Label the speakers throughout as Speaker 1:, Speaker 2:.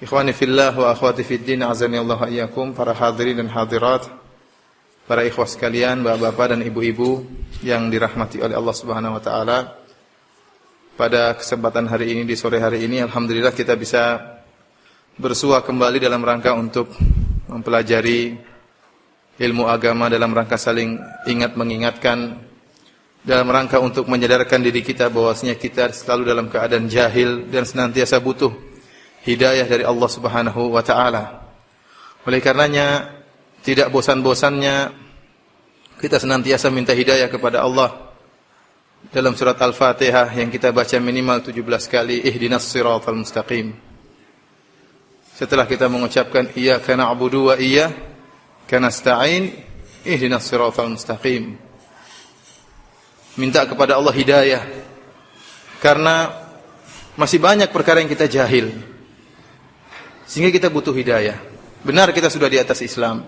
Speaker 1: Ikhwani fillah wa akhwati fiddin, azani Allah wa iyyakum, para hadirin dan hadirat, para ikhwah sekalian, bapak-bapak dan ibu-ibu yang dirahmati oleh Allah Subhanahu wa taala. Pada kesempatan hari ini, di sore hari ini, alhamdulillah kita bisa bersua kembali dalam rangka untuk mempelajari ilmu agama, dalam rangka saling ingat mengingatkan, dalam rangka untuk menyadarkan diri kita bahwasanya kita selalu dalam keadaan jahil dan senantiasa butuh hidayah dari Allah Subhanahu wa taala. Oleh karenanya tidak bosan-bosannya kita senantiasa minta hidayah kepada Allah. Dalam surat Al-Fatihah yang kita baca minimal 17 kali, ihdinas siratal mustaqim. Setelah kita mengucapkan iyyaka na'budu wa iyyaka nasta'in, ihdinas siratal mustaqim. Minta kepada Allah hidayah. Karena masih banyak perkara yang kita jahil, sehingga kita butuh hidayah. Benar kita sudah di atas Islam,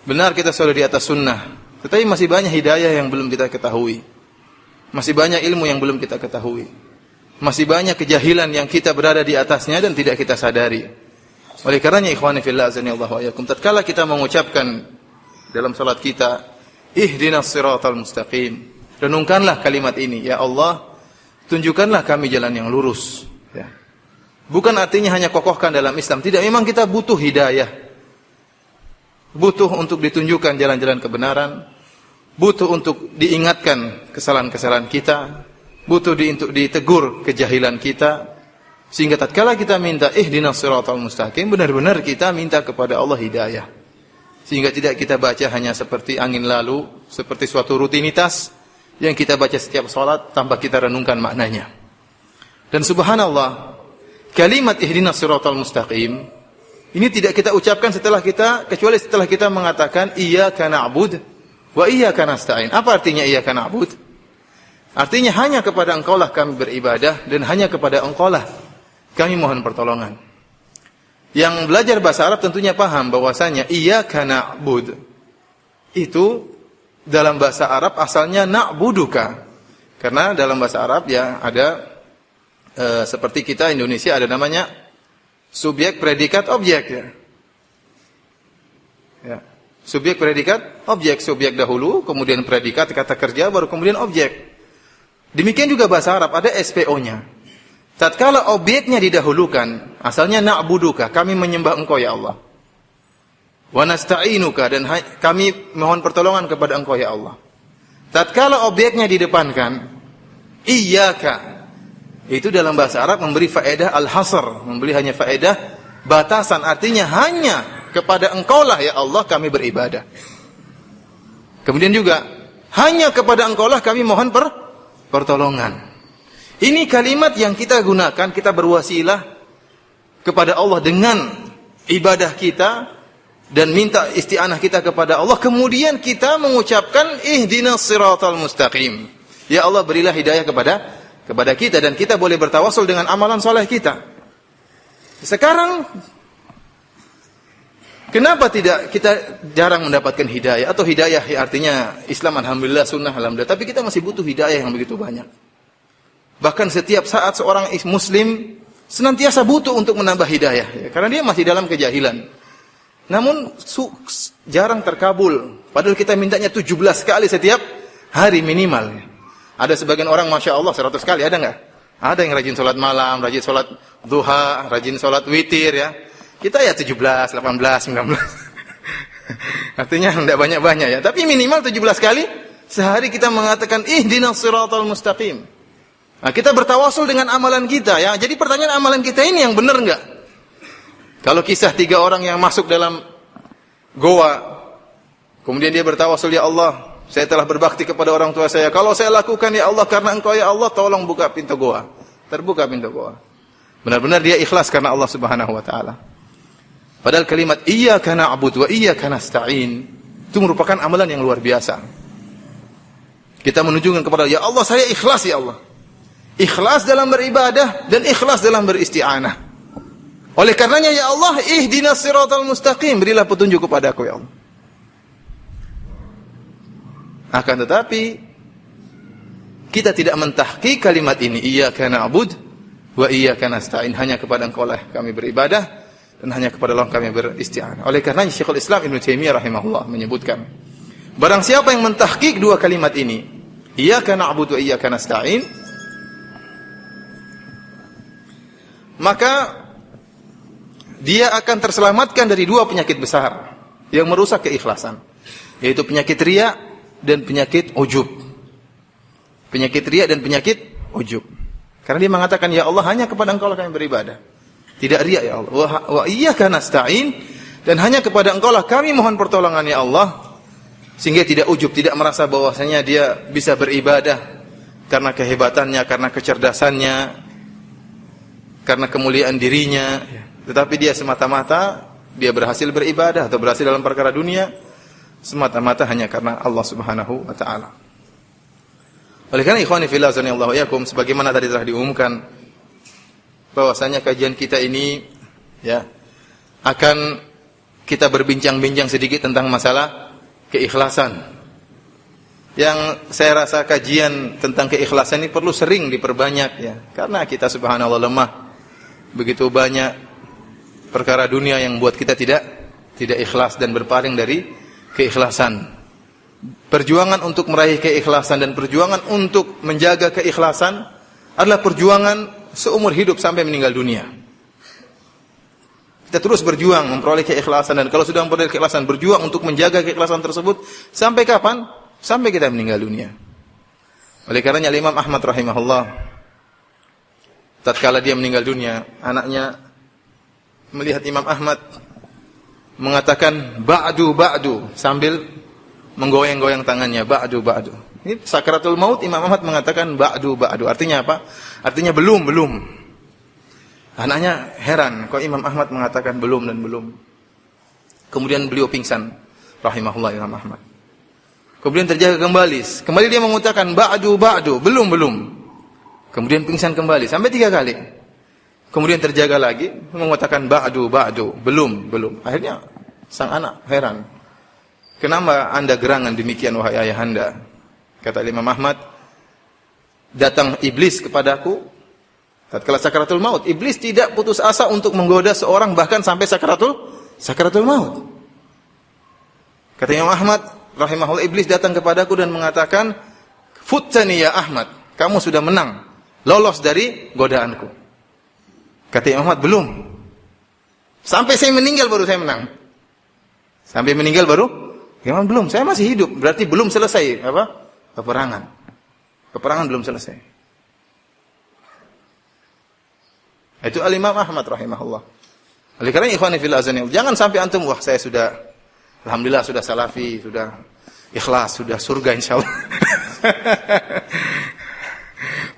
Speaker 1: benar kita sudah di atas sunnah, tetapi masih banyak hidayah yang belum kita ketahui. Masih banyak ilmu yang belum kita ketahui. Masih banyak kejahilan yang kita berada di atasnya dan tidak kita sadari. Oleh karenanya ikhwani fillah azani Allah wa iyyakum, tatkala kita mengucapkan dalam salat kita ihdinas siratal mustaqim, renungkanlah kalimat ini, ya Allah, tunjukkanlah kami jalan yang lurus, ya. Bukan artinya hanya kokohkan dalam Islam. Tidak, memang kita butuh hidayah. Butuh untuk ditunjukkan jalan-jalan kebenaran. Butuh untuk diingatkan kesalahan-kesalahan kita. Butuh untuk ditegur kejahilan kita. Sehingga tatkala kita minta ihdinas siratal mustaqim, benar-benar kita minta kepada Allah hidayah. Sehingga tidak kita baca hanya seperti angin lalu, seperti suatu rutinitas yang kita baca setiap salat tanpa kita renungkan maknanya. Dan subhanallah, kalimat ihdinas siratal mustaqim ini tidak kita ucapkan kecuali setelah kita mengatakan iyyaka na'bud wa iyyaka nasta'in. Apa artinya iyyaka na'bud? Artinya hanya kepada Engkaulah kami beribadah dan hanya kepada Engkaulah kami mohon pertolongan. Yang belajar bahasa Arab tentunya paham bahwasanya iyyaka na'bud itu dalam bahasa Arab asalnya na'buduka. Karena dalam bahasa Arab ya ada seperti kita Indonesia ada namanya subjek, predikat, objek, ya. Ya. Subjek, predikat, objek. Subjek dahulu, kemudian predikat, kata kerja, baru kemudian objek. Demikian juga bahasa Arab ada SPO-nya. Tatkala objeknya didahulukan, asalnya na'buduka, kami menyembah Engkau ya Allah. Wa nasta'inuka, dan kami mohon pertolongan kepada Engkau ya Allah. Tatkala objeknya didepankan, iyyaka, itu dalam bahasa Arab memberi faedah al-hasr, memberi hanya faedah batasan, artinya hanya kepada Engkaulah ya Allah kami beribadah. Kemudian juga hanya kepada Engkaulah kami mohon pertolongan. Ini kalimat yang kita gunakan, kita berwasilah kepada Allah dengan ibadah kita dan minta isti'anah kita kepada Allah. Kemudian kita mengucapkan ihdinas siratal mustaqim. Ya Allah, berilah hidayah kepada kita, dan kita boleh bertawasul dengan amalan soleh kita. Sekarang kenapa tidak kita jarang mendapatkan hidayah? Atau hidayah artinya Islam alhamdulillah, sunnah alhamdulillah, tapi kita masih butuh hidayah yang begitu banyak. Bahkan setiap saat seorang muslim senantiasa butuh untuk menambah hidayah, ya, karena dia masih dalam kejahilan. Namun jarang terkabul, padahal kita mintanya 17 kali setiap hari minimal, ya. Ada sebagian orang Masya Allah 100 kali, ada enggak? Ada yang rajin sholat malam, rajin sholat duha, rajin sholat witir, ya. Kita ya 17, 18, 19. Artinya enggak banyak-banyak, ya. Tapi minimal 17 kali sehari kita mengatakan ihdinas siratal mustaqim. Nah, kita bertawasul dengan amalan kita, ya. Jadi pertanyaan, amalan kita ini yang benar enggak? Kalau kisah 3 orang yang masuk dalam goa, kemudian dia bertawasul, ya Allah, saya telah berbakti kepada orang tua saya. Kalau saya lakukan ya Allah karena Engkau ya Allah, tolong buka pintu goa. Terbuka pintu goa. Benar-benar dia ikhlas karena Allah Subhanahu wa taala. Padahal kalimat iyyaka na'budu wa iyyaka nasta'in itu merupakan amalan yang luar biasa. Kita menunjukkan kepada ya Allah, saya ikhlas ya Allah. Ikhlas dalam beribadah dan ikhlas dalam beristi'anah. Oleh karenanya ya Allah, ihdinas siratal mustaqim, berilah petunjuk kepadaku ya Allah. Akan tetapi kita tidak mentahqiq kalimat ini, iyyaka na'bud wa iyyaka nasta'in, hanya kepada Engkau lah kami beribadah dan hanya kepada Allah kami beristi'anah. Oleh karenanya Syekhul Islam Ibnu Taimiyah rahimahullah menyebutkan, barang siapa yang mentahqiq dua kalimat ini, iyyaka na'budu wa iyyaka nasta'in, maka dia akan terselamatkan dari dua penyakit besar yang merusak keikhlasan, yaitu penyakit riya dan penyakit ujub. Penyakit riya dan penyakit ujub. Karena dia mengatakan, ya Allah, hanya kepada Engkau lah kami beribadah. Tidak riya ya Allah. Wa iyyaka nasta'in, dan hanya kepada Engkau lah kami mohon pertolongan ya Allah. Sehingga tidak ujub, tidak merasa bahwasanya dia bisa beribadah karena kehebatannya, karena kecerdasannya, karena kemuliaan dirinya. Tetapi dia semata-mata dia berhasil beribadah atau berhasil dalam perkara dunia semata-mata hanya karena Allah Subhanahu wa taala. Oleh karena ikhwani fillah azanillahu yakum, sebagaimana tadi telah diumumkan bahwasanya kajian kita ini ya akan kita berbincang-bincang sedikit tentang masalah keikhlasan. Yang saya rasa kajian tentang keikhlasan ini perlu sering diperbanyak ya, karena kita subhanallah lemah. Begitu banyak perkara dunia yang buat kita tidak ikhlas dan berpaling dari keikhlasan. Perjuangan untuk meraih keikhlasan dan perjuangan untuk menjaga keikhlasan adalah perjuangan seumur hidup sampai meninggal dunia. Kita terus berjuang memperoleh keikhlasan, dan kalau sudah memperoleh keikhlasan, berjuang untuk menjaga keikhlasan tersebut sampai kapan? Sampai kita meninggal dunia. Oleh karenanya Imam Ahmad rahimahullah, tatkala dia meninggal dunia, anaknya melihat Imam Ahmad mengatakan ba'du sambil menggoyang-goyang tangannya, ba'du. Ini sakaratul maut, Imam Ahmad mengatakan ba'du. Artinya apa? Artinya belum. Anaknya heran, kok Imam Ahmad mengatakan belum dan belum. Kemudian beliau pingsan, rahimahullah Imam Ahmad. Kemudian terjaga kembali. Kembali dia mengucapkan ba'du, belum. Kemudian pingsan kembali sampai 3 kali. Kemudian terjaga lagi, mengatakan ba'du, belum. Akhirnya sang anak heran. Kenapa Anda gerangan demikian wahai ayahanda? Kata Imam Ahmad, datang iblis kepadaku tatkala sakaratul maut. Iblis tidak putus asa untuk menggoda seorang bahkan sampai sakaratul maut. Kata Imam Ahmad rahimahullah, iblis datang kepadaku dan mengatakan, "Futtani ya Ahmad, kamu sudah menang, lolos dari godaanku." Kata Imam Ahmad, belum. Sampai saya meninggal baru saya menang. Sampai meninggal baru Imam belum, saya masih hidup. Berarti belum selesai apa? Peperangan. Peperangan belum selesai. Itu Al-Imam Ahmad rahimahullah. Oleh karena ikhwani fillah azanillah, jangan sampai antum wah saya sudah alhamdulillah sudah salafi, sudah ikhlas, sudah surga insyaallah.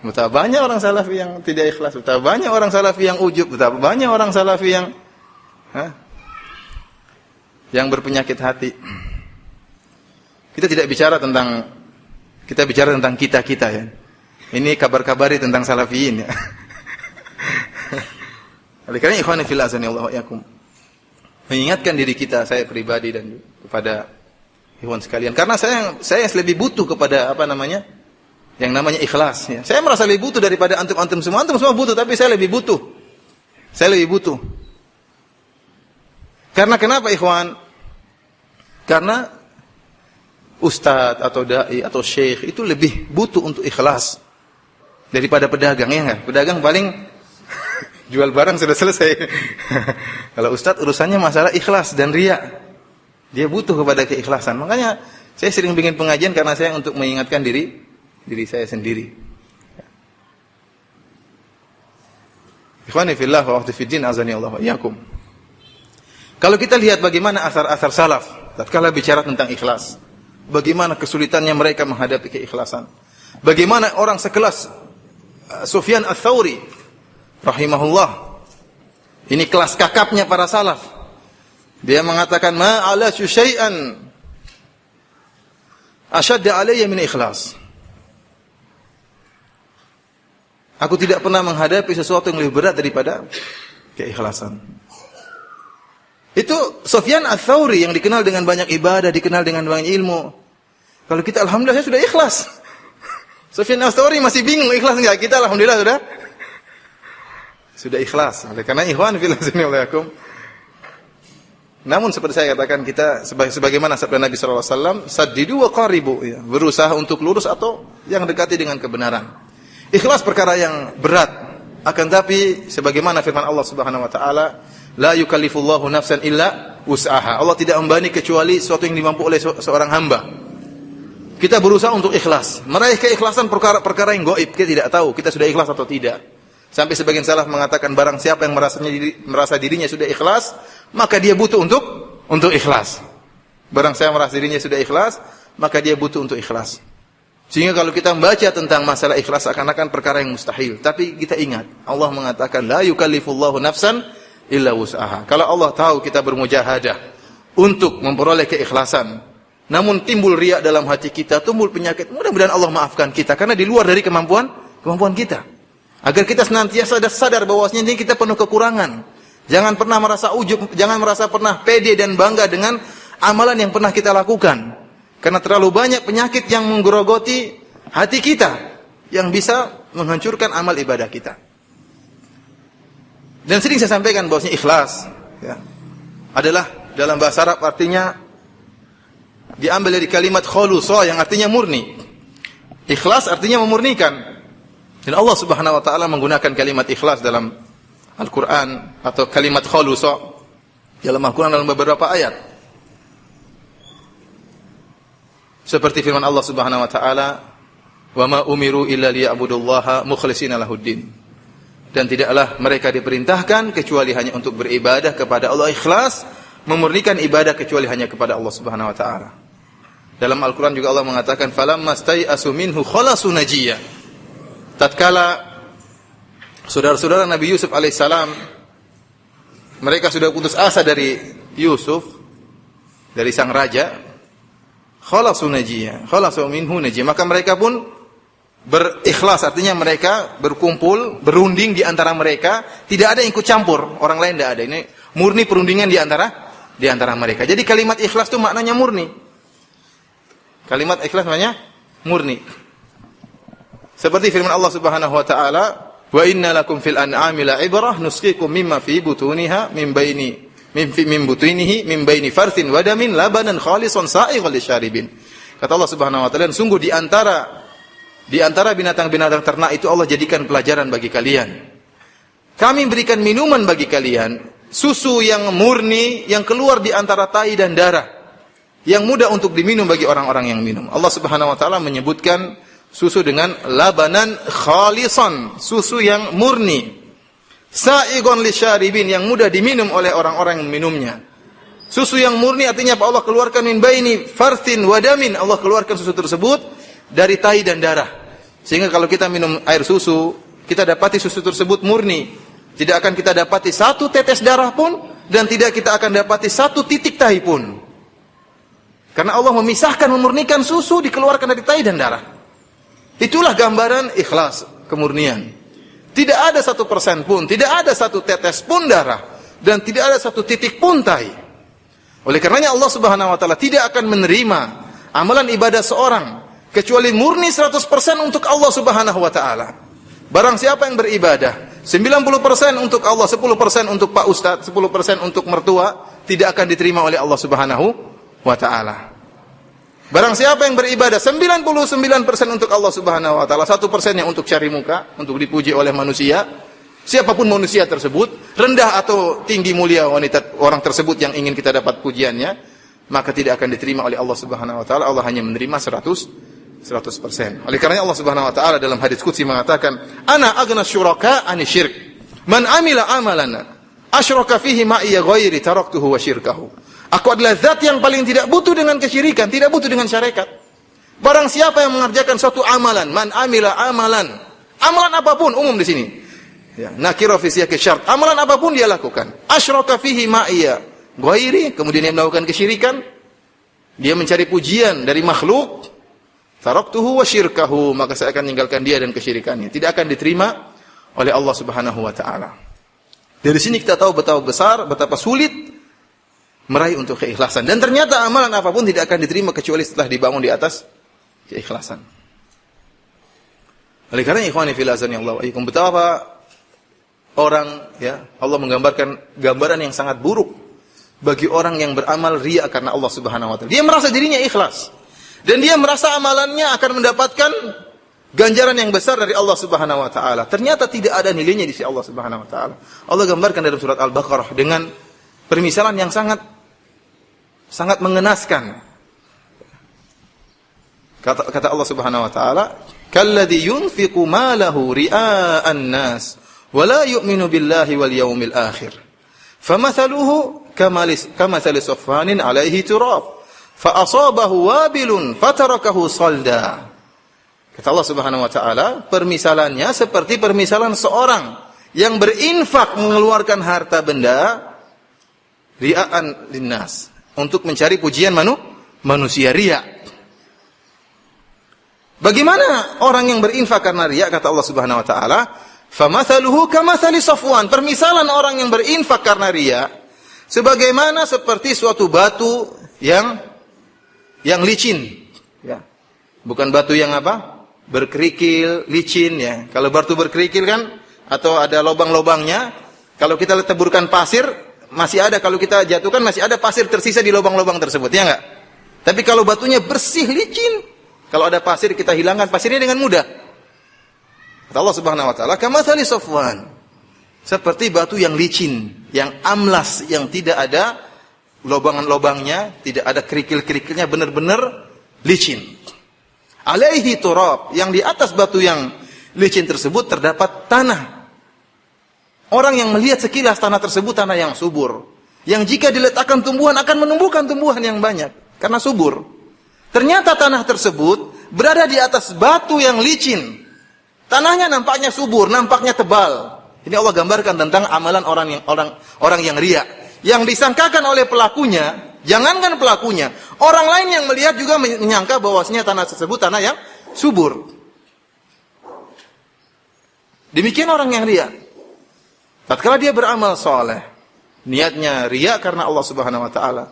Speaker 1: Betapa banyak orang salafi yang tidak ikhlas, betapa banyak orang salafi yang ujub, betapa banyak orang salafi yang berpenyakit hati. Kita tidak bicara tentang, kita bicara tentang kita ya. Ini kabar-kabari tentang salafiyin ya. Oleh karena ikhwan fillah azanillahu yakum, mengingatkan diri kita, saya pribadi dan kepada ikhwan sekalian, karena saya lebih butuh kepada yang namanya ikhlas ya. Saya merasa lebih butuh daripada antum semua butuh, tapi saya lebih butuh. Karena kenapa ikhwan? Karena ustadz atau dai atau syekh itu lebih butuh untuk ikhlas daripada pedagang, ya enggak? Pedagang paling jual barang sudah selesai. Kalau ustadz urusannya masalah ikhlas dan riya. Dia butuh kepada keikhlasan. Makanya saya sering bikin pengajian karena saya untuk mengingatkan diri saya sendiri. Ikhwani fillah wa akhwati fiddin azani Allah wa iyyakum. Kalau kita lihat bagaimana asar-asar salaf tatkala bicara tentang ikhlas, bagaimana kesulitannya mereka menghadapi keikhlasan. Bagaimana orang sekelas Sufyan Ats-Tsauri rahimahullah. Ini kelas kakapnya para salaf. Dia mengatakan ma ala syai'an ashadda alayya min ikhlas. Aku tidak pernah menghadapi sesuatu yang lebih berat daripada keikhlasan. Itu Sufyan Ats-Tsauri yang dikenal dengan banyak ibadah, dikenal dengan banyak ilmu. Kalau kita alhamdulillah sudah ikhlas. Sufyan Ats-Tsauri masih bingung ikhlas enggak? Kita alhamdulillah sudah ikhlas. Oleh karena ikhwan fillah azanillahu yakum, Namun seperti saya katakan, kita sebagaimana sabda Nabi sallallahu alaihi wasallam, saddidu wa qaribu, ya, berusaha untuk lurus atau yang dekati dengan kebenaran. Ikhlas perkara yang berat, akan tapi sebagaimana firman Allah Subhanahu wa taala, la yukallifullahu nafsan illa wus'aha. Allah tidak membebani kecuali sesuatu yang dimampu oleh seorang hamba. Kita berusaha untuk ikhlas, meraih keikhlasan perkara yang gaib, kita tidak tahu kita sudah ikhlas atau tidak. Sampai sebagian salaf mengatakan, barang siapa yang merasa dirinya sudah ikhlas, maka dia butuh untuk ikhlas. Barang siapa merasa dirinya sudah ikhlas, maka dia butuh untuk ikhlas. Sehingga kalau kita membaca tentang masalah ikhlas seakan-akan perkara yang mustahil. Tapi kita ingat, Allah mengatakan, la yukallifullahu nafsan illa wus'aha. Kalau Allah tahu kita bermujahadah untuk memperoleh keikhlasan, namun timbul riya dalam hati kita, timbul penyakit, mudah-mudahan Allah maafkan kita, karena di luar dari kemampuan kita. Agar kita senantiasa sadar bahwasanya ini kita penuh kekurangan. Jangan pernah merasa ujub, jangan merasa pernah pede dan bangga dengan amalan yang pernah kita lakukan. Karena terlalu banyak penyakit yang menggerogoti hati kita yang bisa menghancurkan amal ibadah kita. Dan sering saya sampaikan bahwasanya ikhlas, ya, adalah dalam bahasa Arab artinya diambil dari kalimat khulusa yang artinya murni. Ikhlas artinya memurnikan. Dan Allah Subhanahu wa taala menggunakan kalimat ikhlas dalam Al-Qur'an atau kalimat khulusa dalam Al-Qur'an dalam beberapa ayat. Seperti firman Allah Subhanahu wa taala, "Wa ma umiru illa liya'budullaha mukhlishina lahuddin." Dan tidaklah mereka diperintahkan kecuali hanya untuk beribadah kepada Allah, ikhlas, memurnikan ibadah kecuali hanya kepada Allah Subhanahu wa taala. Dalam Al-Qur'an juga Allah mengatakan, "Falamma stai'asu minhu khalasu najiyya." Tatkala saudara-saudara Nabi Yusuf alaihissalam, mereka sudah putus asa dari Yusuf, dari sang raja, khalasu najiyya, khalasu minhu najiyya, maka mereka pun berikhlas, artinya mereka berkumpul, berunding di antara mereka, tidak ada yang ikut campur, orang lain tidak ada. Ini murni perundingan di antara mereka. Jadi kalimat ikhlas itu maknanya murni. Kalimat ikhlas maknanya murni. Seperti firman Allah Subhanahu wa taala, "Wa inna lakum fil an'ami la'ibrah nusqikum mimma fi butuniha min baini farthin wa damin labanan khalisan sa'ighal lisyaribin." Kata Allah Subhanahu wa taala, sungguh di antara binatang-binatang ternak itu Allah jadikan pelajaran bagi kalian. Kami berikan minuman bagi kalian, susu yang murni yang keluar di antara tai dan darah, yang mudah untuk diminum bagi orang-orang yang minum. Allah Subhanahu wa taala menyebutkan susu dengan labanan khalisan, susu yang murni, sa'igon lisyaribin, yang mudah diminum oleh orang-orang yang minumnya. Susu yang murni artinya apa? Allah keluarkan min baini farthin wadamin, Allah keluarkan susu tersebut dari tai dan darah. Sehingga kalau kita minum air susu, kita dapati susu tersebut murni. Tidak akan kita dapati satu tetes darah pun, dan tidak kita akan dapati satu titik tai pun. Karena Allah memisahkan, memurnikan susu dikeluarkan dari tai dan darah. Itulah gambaran ikhlas, kemurnian. Tidak ada 1% pun, tidak ada satu tetes pun darah, dan tidak ada satu titik pun tai. Oleh karenanya Allah Subhanahu wa taala tidak akan menerima amalan ibadah seorang kecuali murni 100% untuk Allah Subhanahu wa taala. Barang siapa yang beribadah 90% untuk Allah, 10% untuk Pak Ustadz, 10% untuk mertua, tidak akan diterima oleh Allah Subhanahu wa taala. Barang siapa yang beribadah 99% untuk Allah Subhanahu wa taala, 1%-nya untuk cari muka, untuk dipuji oleh manusia, siapapun manusia tersebut, rendah atau tinggi mulia orang tersebut yang ingin kita dapat pujiannya, maka tidak akan diterima oleh Allah Subhanahu wa taala. Allah hanya menerima 100%. Oleh karena Allah Subhanahu wa taala dalam hadis qudsi mengatakan, "Ana aghna syuraka 'ani syirk. Man 'amila 'amalan asyraka fihi ma'iya ghairi taraktuhu wa syirkahu." Aku adalah zat yang paling tidak butuh dengan kesyirikan, tidak butuh dengan syarikat. Barang siapa yang mengerjakan suatu amalan, man amila amalan apapun, umum di sini. Ya, nakira fi siyaqi syart. Amalan apapun dia lakukan. Asyraka fihi ma'iya ghairi, kemudian dia melakukan kesyirikan, dia mencari pujian dari makhluk, taraktuhu wa syirkahu, maka saya akan meninggalkan dia dan kesyirikannya. Tidak akan diterima oleh Allah Subhanahu wa taala. Dari sini kita tahu betapa sulit meraih untuk keikhlasan. Dan ternyata amalan apapun tidak akan diterima kecuali setelah dibangun di atas keikhlasan. Oleh karena ikhwani fil azan ya Allah, betapa orang, ya, Allah menggambarkan gambaran yang sangat buruk bagi orang yang beramal riya karena Allah Subhanahu wa taala. Dia merasa dirinya ikhlas dan dia merasa amalannya akan mendapatkan ganjaran yang besar dari Allah Subhanahu wa taala. Ternyata tidak ada nilainya di sisi Allah Subhanahu wa taala. Allah gambarkan dalam surat Al-Baqarah dengan permisalan yang sangat mengenaskan. Kata Allah Subhanahu wa taala, "Kalladzi yunfiqu malahu ria'an nas wa la yu'minu billahi wal yawmil akhir. Famathaluhu kamathali safwanin 'alaihi turab, fa asabahu wabilun fatarakahu salda." Kata Allah Subhanahu wa taala, permisalannya seperti permisalan seorang yang berinfak mengeluarkan harta benda ria'an linnas, untuk mencari pujian manusia, riya. Bagaimana orang yang berinfak karena riya? Kata Allah Subhanahu wa taala, "Famathaluhu kamathali safwan." Permisalan orang yang berinfak karena riya sebagaimana seperti suatu batu yang licin, ya. Bukan batu yang berkerikil, licin, ya. Kalau batu berkerikil kan atau ada lubang-lubangnya, kalau kita taburkan pasir masih ada, kalau kita jatuhkan masih ada pasir tersisa di lubang-lubang tersebut, ya enggak? Tapi kalau batunya bersih, licin, kalau ada pasir kita hilangkan pasirnya dengan mudah. Kata Allah Subhanahu wa taala, kamathali safwan. Seperti batu yang licin, yang amlas, yang tidak ada lubang-lubangnya, tidak ada kerikil-kerikilnya, benar-benar licin. Alaihi turab, yang di atas batu yang licin tersebut terdapat tanah. Orang yang melihat sekilas tanah tersebut tanah yang subur, yang jika diletakkan tumbuhan akan menumbuhkan tumbuhan yang banyak karena subur. Ternyata tanah tersebut berada di atas batu yang licin. Tanahnya nampaknya subur, nampaknya tebal. Ini Allah gambarkan tentang amalan orang yang riya. Yang disangkakan oleh pelakunya, jangankan pelakunya, orang lain yang melihat juga menyangka bahwasanya tanah tersebut tanah yang subur. Demikian orang yang riya. Tatkala dia beramal soleh, niatnya riya karena Allah Subhanahu wa taala,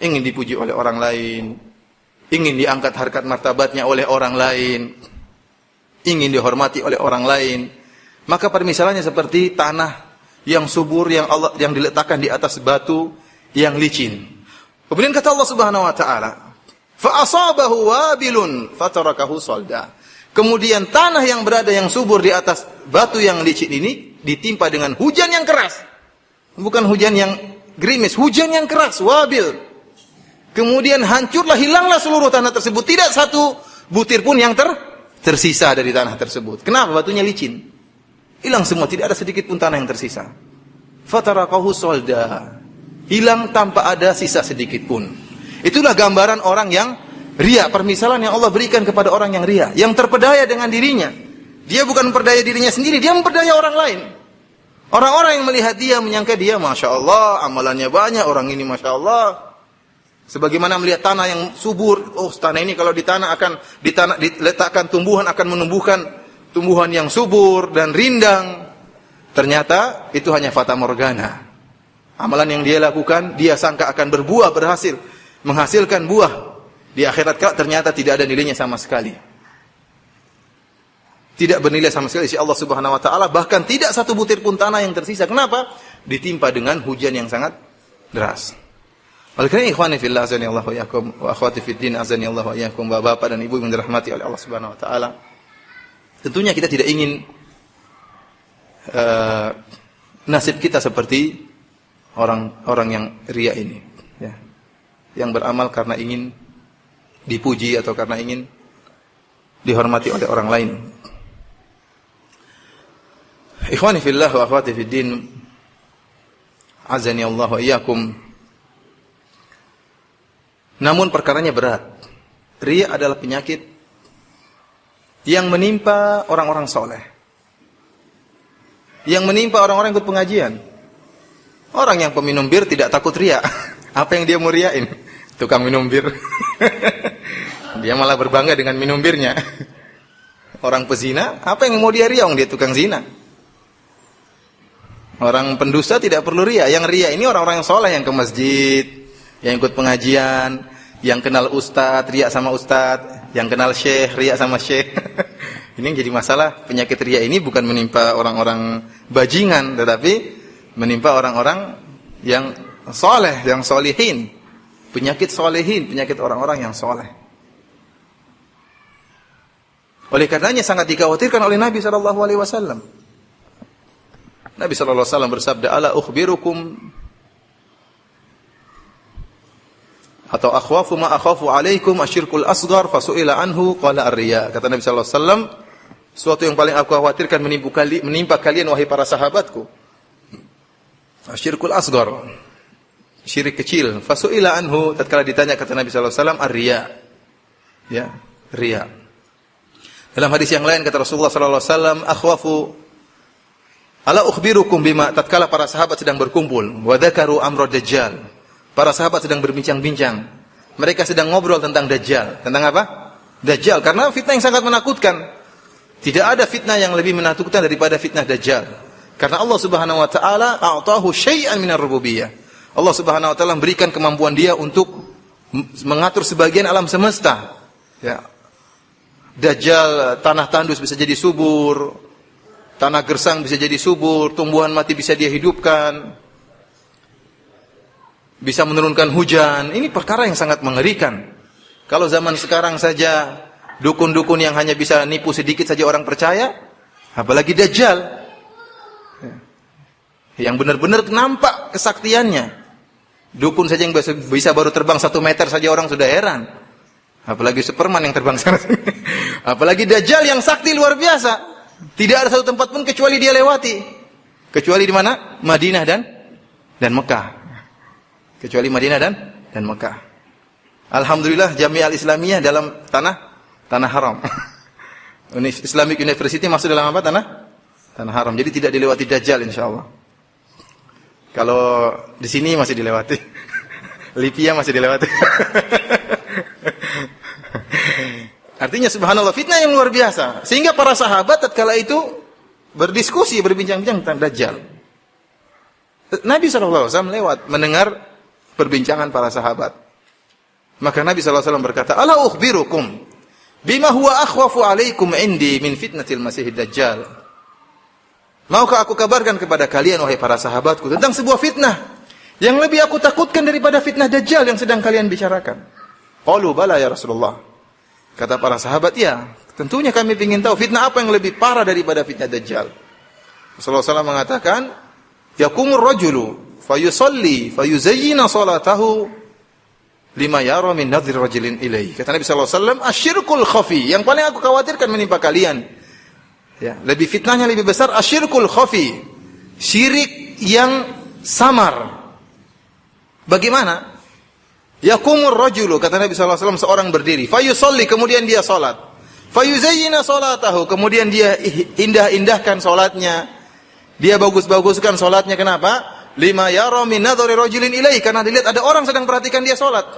Speaker 1: ingin dipuji oleh orang lain, ingin diangkat harkat martabatnya oleh orang lain, ingin dihormati oleh orang lain, maka permisalannya seperti tanah yang subur yang diletakkan di atas batu yang licin. Kemudian kata Allah Subhanahu wa taala, fa asabahu wabilun fatarakahu salda. Kemudian tanah yang berada yang subur di atas batu yang licin ini ditimpa dengan hujan yang keras. Bukan hujan yang gerimis, hujan yang keras, wabil. Kemudian hancurlah, hilanglah seluruh tanah tersebut. Tidak satu butir pun yang tersisa dari tanah tersebut. Kenapa? Batunya licin. Hilang semua, tidak ada sedikit pun tanah yang tersisa. Fatarakahu salda. Hilang tanpa ada sisa sedikit pun. Itulah gambaran orang yang riya, permisalan yang Allah berikan kepada orang yang riya, yang terpedaya dengan dirinya. Dia bukan memperdaya dirinya sendiri, dia memperdaya orang lain. Orang-orang yang melihat dia menyangka dia, Masya Allah, amalannya banyak, orang ini Masya Allah. Sebagaimana melihat tanah yang subur, oh tanah ini kalau diletakkan tumbuhan akan menumbuhkan tumbuhan yang subur dan rindang. Ternyata itu hanya fata morgana. Amalan yang dia lakukan, dia sangka akan berbuah, berhasil, menghasilkan buah. Di akhirat kelak ternyata tidak ada nilainya sama sekali. Tidak bernilai sama sekali di Allah Subhanahu wa taala, bahkan tidak satu butir pun tanah yang tersisa. Kenapa? Ditimpa dengan hujan yang sangat deras. Oleh karena ikhwani fillah azani Allah wa iyyakum wa akhwati fid din azani Allah wa iyyakum, bapak dan ibu yang dirahmati oleh Allah Subhanahu wa taala. Tentunya kita tidak ingin nasib kita seperti orang-orang yang riya ini, ya. Yang beramal karena ingin dipuji atau karena ingin dihormati oleh orang lain. Ikhwani fillah wa akhwati fid din azani Allah wa iyyakum. Namun perkaranya berat. Riya adalah penyakit yang menimpa orang-orang soleh, yang menimpa orang-orang yang ikut pengajian. Orang yang peminum bir tidak takut riya. Apa yang dia mau riyain? Tukang minum bir. Dia malah berbangga dengan minum birnya. Orang pezina, apa yang mau dia riya? Dia tukang zina. Orang pendusta tidak perlu riya. Yang riya ini orang-orang yang soleh, yang ke masjid, yang ikut pengajian, yang kenal ustadz, riya sama ustadz, yang kenal syekh, riya sama syekh. Ini yang jadi masalah. Penyakit riya ini bukan menimpa orang-orang bajingan, tetapi menimpa orang-orang yang saleh, yang solihin. Penyakit solihin, penyakit orang-orang yang soleh. Oleh karenanya sangat dikhawatirkan oleh Nabi SAW. Nabi SAW bersabda, ala ukhbirukum atau akhwafu ma akhafu alaikum asyirkul asghar fasu'ila anhu qala ar-riya. Kata Nabi SAW, suatu yang paling aku khawatirkan menimpa kalian wahai para sahabatku, asyirkul asghar, syirik kecil. Fasu'ila anhu, tatkala ditanya kata Nabi SAW, ar-riya. Ya, riya. Dalam hadis yang lain kata Rasulullah SAW, akhwafu ala ukhbirukum bima, tatkala para sahabat sedang berkumpul, wa dzakaru amra dajjal. Para sahabat sedang berbincang-bincang. Mereka sedang ngobrol tentang dajjal. Tentang apa? Dajjal, karena fitnah yang sangat menakutkan. Tidak ada fitnah yang lebih menakutkan daripada fitnah dajjal. Karena Allah Subhanahu wa taala a'tahu syai'an minar rububiyyah. Allah Subhanahu wa taala memberikan kemampuan dia untuk mengatur sebagian alam semesta. Ya. Dajjal, tanah tandus bisa jadi subur, tanah gersang bisa jadi subur, tumbuhan mati bisa dia hidupkan, bisa menurunkan hujan. Ini perkara yang sangat mengerikan. Kalau zaman sekarang saja dukun-dukun yang hanya bisa nipu sedikit saja orang percaya, apalagi Dajjal yang benar-benar nampak kesaktiannya. Dukun saja yang bisa baru terbang 1 meter saja orang sudah heran, apalagi Superman yang terbang sana sini. Apalagi Dajjal yang sakti luar biasa. Tidak ada satu tempat pun kecuali dia lewati. Kecuali di mana? Madinah dan Mekah. Kecuali Madinah dan Mekah. Alhamdulillah Jami'ah Islamiyah dalam tanah haram. Islamic University masuk dalam apa? Tanah haram. Jadi tidak dilewati Dajjal insyaallah. Kalau di sini masih dilewati. Libya masih dilewati. Artinya subhanallah, fitnah yang luar biasa. Sehingga para sahabat tatkala itu berdiskusi, berbincang-bincang tentang Dajjal. Nabi SAW lewat mendengar perbincangan para sahabat. Maka Nabi SAW berkata, ala ukhbirukum bima huwa akhwafu alaikum indi min fitnatil masihid Dajjal. Maukah aku kabarkan kepada kalian wahai para sahabatku tentang sebuah fitnah yang lebih aku takutkan daripada fitnah Dajjal yang sedang kalian bicarakan? Qalu bala ya Rasulullah. Kata para sahabat, ya, tentunya kami ingin tahu fitnah apa yang lebih parah daripada fitnah Dajjal. Rasulullah SAW mengatakan, yakumur rajulu fayusalli fayuzayyina salatahu lima yara min nadhir rajulin ilaihi. Kata Nabi SAW, asyirkul khafi, yang paling aku khawatirkan menimpa kalian. Ya, lebih fitnahnya lebih besar, asyirkul khafi, syirik yang samar. Bagaimana? Yakumur rajulu, kata Nabi SAW, seorang berdiri, fayusalli, kemudian dia salat, fayuzayyina salatahu, kemudian dia indah-indahkan salatnya, dia bagus-baguskan salatnya. Kenapa? Lima yara min nadhari rajulin ilaihi, karena dilihat ada orang sedang perhatikan dia salat.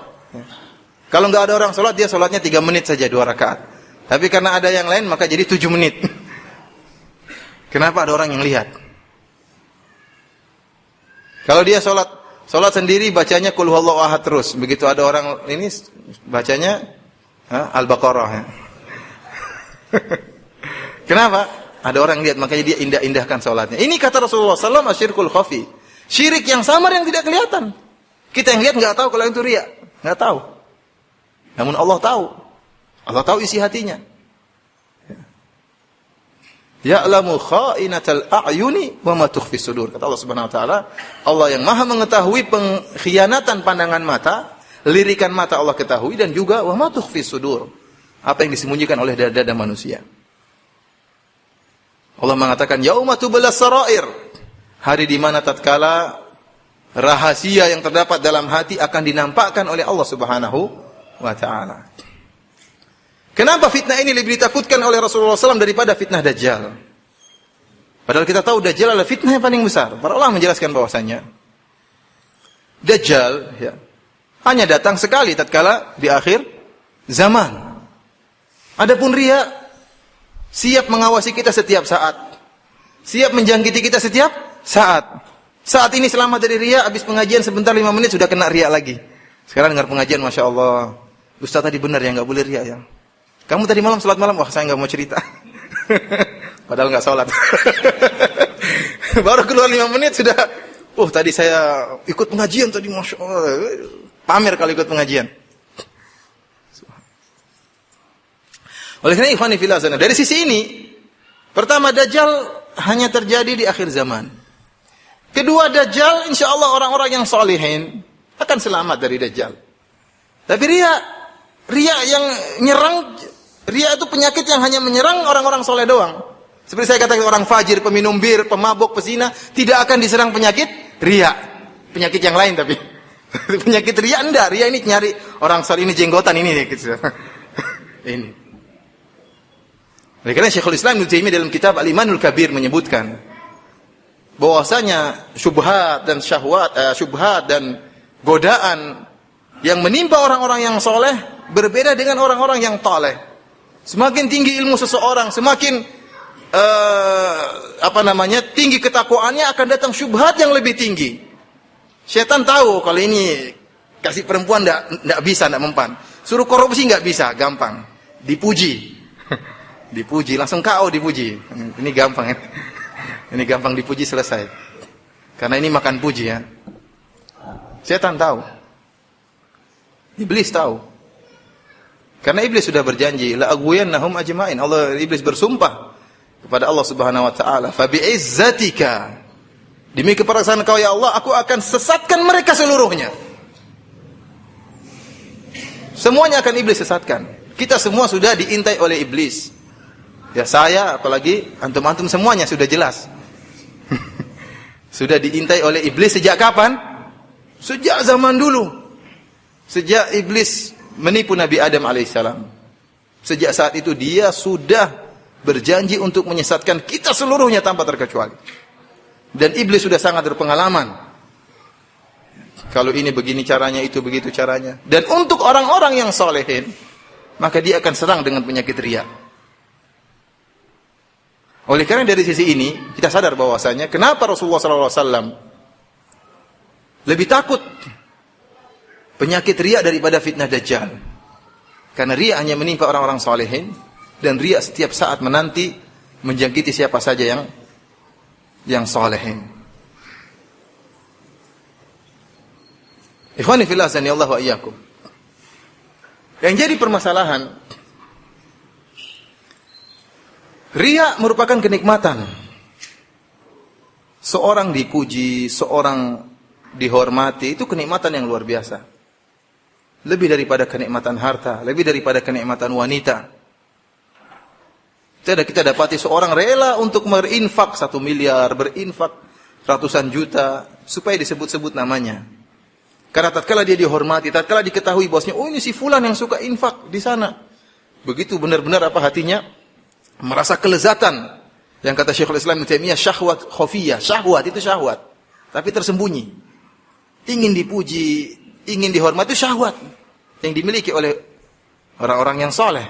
Speaker 1: Kalau enggak ada orang salat, dia salatnya 3 menit saja 2 rakaat. Tapi karena ada yang lain maka jadi 7 menit. Kenapa? Ada orang yang lihat. Kalau dia salat sendiri bacanya qul huwallahu ahad terus. Begitu ada orang ini bacanya Al-Baqarah. Kenapa? Ada orang lihat, makanya dia indah-indahkan salatnya. Ini kata Rasulullah SAW, asyirkul khafi. Syirik yang samar yang tidak kelihatan. Kita yang lihat enggak tahu kalau itu riya, enggak tahu. Namun Allah tahu. Allah tahu isi hatinya. Ya'lamu kha'inatal a'yuni wa ma tukhfi sudur. Kata Allah Subhanahu wa taala, Allah yang Maha mengetahui pengkhianatan pandangan mata, lirikan mata Allah ketahui, dan juga wa ma tukhfi sudur, apa yang disembunyikan oleh dada-dada manusia. Allah mengatakan yauma tublas sarair, hari di mana tatkala rahasia yang terdapat dalam hati akan dinampakkan oleh Allah Subhanahu wa taala. Kenapa fitnah ini lebih ditakutkan oleh Rasulullah SAW daripada fitnah Dajjal? Padahal kita tahu Dajjal adalah fitnah yang paling besar. Para ulama menjelaskan bahwasanya Dajjal hanya datang sekali tatkala di akhir zaman. Adapun riya siap mengawasi kita setiap saat, siap menjangkiti kita setiap saat. Saat ini selamat dari riya, habis pengajian sebentar 5 menit sudah kena riya lagi. Sekarang dengar pengajian, Masya Allah, Ustaz tadi benar ya, nggak boleh riya ya. Kamu tadi malam salat malam, wah saya nggak mau cerita. Padahal nggak salat. Baru keluar 5 menit sudah Oh, tadi saya ikut pengajian tadi, Masya Allah. Pamer kalau ikut pengajian. Oleh karena ikhwani fillah, dari sisi ini, pertama, Dajjal hanya terjadi di akhir zaman. Kedua, Dajjal, insya Allah orang-orang yang solehin akan selamat dari Dajjal. Tapi ria yang nyerang, ria itu penyakit yang hanya menyerang orang-orang soleh doang. Seperti saya katakan, orang fajir, peminum bir, pemabuk, pezina, tidak akan diserang penyakit ria. Penyakit yang lain tapi. Penyakit ria enggak. Ria ini nyari orang soleh, ini jenggotan ini. Gitu. Ini. Oleh karena Syekhul Islam Ibnu Taimiyah dalam kitab Al-Imanul Kabir menyebutkan bahwasanya syubhat dan godaan yang menimpa orang-orang yang soleh berbeda dengan orang-orang yang toleh. Semakin tinggi ilmu seseorang, semakin tinggi ketakwaannya, akan datang syubhat yang lebih tinggi. Setan tahu kalau ini kasih perempuan enggak bisa, enggak mempan. Suruh korupsi enggak bisa, gampang. Dipuji. Dipuji, langsung KO dipuji. Ini gampang ya. Ini gampang dipuji, selesai. Karena ini makan puji ya. Setan tahu. Iblis tahu. Karena iblis sudah berjanji, la aghwiyannahum ajma'in. Iblis bersumpah kepada Allah Subhanahu wa taala, fa bi'izzatika, demi keperkasaan Kau ya Allah, aku akan sesatkan mereka seluruhnya. Semuanya akan iblis sesatkan. Kita semua sudah diintai oleh iblis. Ya saya, apalagi antum-antum semuanya sudah jelas. Sudah diintai oleh iblis sejak kapan? Sejak zaman dulu. Sejak iblis menipu Nabi Adam alaihissalam. Sejak saat itu dia sudah berjanji untuk menyesatkan kita seluruhnya tanpa terkecuali. Dan iblis sudah sangat berpengalaman. Kalau ini begini caranya, itu begitu caranya. Dan untuk orang-orang yang solehin, maka dia akan serang dengan penyakit riya. Oleh karena dari sisi ini, kita sadar bahwasanya kenapa Rasulullah SAW lebih takut penyakit riya daripada fitnah Dajjal. Karena riya hanya menimpa orang-orang solehin, dan riya setiap saat menanti menjangkiti siapa saja yang solehin. Ikhwani fillah saniyallahu wa iyyakum. Yang jadi permasalahan, riya merupakan kenikmatan. Seorang dipuji, seorang dihormati, itu kenikmatan yang luar biasa. Lebih daripada kenikmatan harta, lebih daripada kenikmatan wanita. Kita dapati seorang rela untuk berinfak 1 miliar, berinfak ratusan juta, supaya disebut-sebut namanya. Karena tatkala dia dihormati, tatkala diketahui bosnya, oh ini si fulan yang suka infak di sana. Begitu benar-benar hatinya merasa kelezatan. Yang kata Syekhul Islam Ibnu Taimiyah, syahwat khafiyah. Syahwat itu syahwat, tapi tersembunyi. Ingin dipuji, ingin dihormati, itu syahwat yang dimiliki oleh orang-orang yang soleh.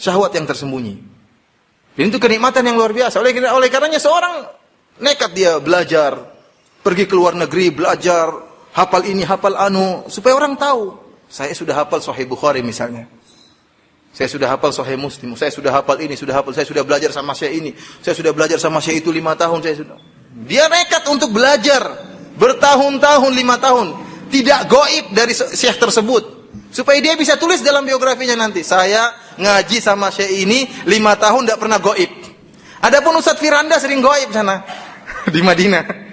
Speaker 1: Syahwat yang tersembunyi. Dan itu kenikmatan yang luar biasa. Oleh karenanya seorang nekat dia belajar, pergi ke luar negeri, belajar, hafal ini, hafal anu, supaya orang tahu, saya sudah hafal Sahih Bukhari misalnya. Saya sudah hafal Sahih Muslim, saya sudah hafal ini, saya sudah belajar sama syekh ini, saya sudah belajar sama syekh itu 5 tahun, Dia nekat untuk belajar bertahun-tahun, 5 tahun, tidak gaib dari syekh tersebut, supaya dia bisa tulis dalam biografinya nanti, saya ngaji sama syekh ini 5 tahun tidak pernah gaib. Adapun Ustaz Firanda sering gaib sana di Madinah.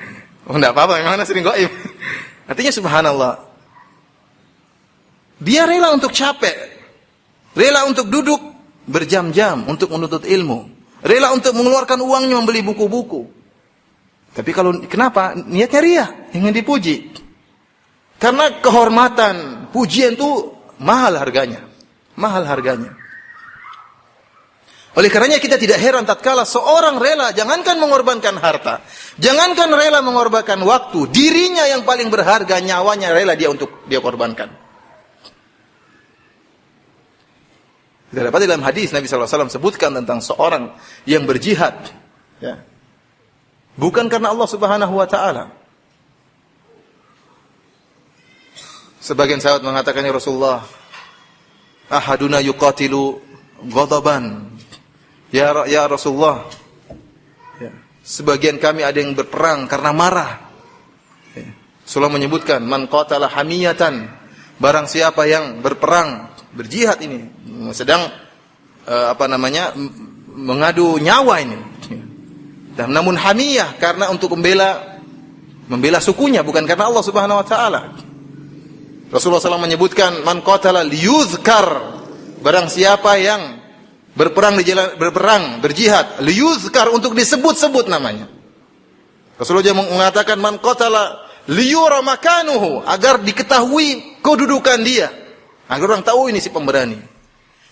Speaker 1: Oh enggak apa-apa, memang sering gaib. Artinya subhanallah, dia rela untuk capek, rela untuk duduk berjam-jam untuk menuntut ilmu, rela untuk mengeluarkan uangnya membeli buku-buku. Tapi kenapa? Niatnya riya, ingin dipuji. Karena kehormatan, pujian itu mahal harganya. Mahal harganya. Oleh karenanya kita tidak heran tatkala seorang rela, jangankan mengorbankan harta, jangankan rela mengorbankan waktu, dirinya yang paling berharga, nyawanya rela dia korbankan. Kita dapat dalam hadis Nabi SAW sebutkan tentang seorang yang berjihad, ya, bukan karena Allah Subhanahu Wa Taala. Sebagian sahabat mengatakan, ya Rasulullah, ahaduna yuqatilu ghadaban. Ya Rasulullah, ya, sebagian kami ada yang berperang karena marah. Rasulullah menyebutkan, man qatala hamiyatan, barang siapa yang berperang, berjihad ini, sedang mengadu nyawa ini. Dan namun hamiyah karena untuk membela sukunya, bukan karena Allah Subhanahu wa taala. Rasulullah SAW menyebutkan, man qatala liyuzkar, barang siapa yang berperang, berjihad, liyuzkar, untuk disebut-sebut namanya. Rasulullah juga mengatakan, man qatala liyura makanuhu, agar diketahui kedudukan dia, agar orang tahu ini si pemberani.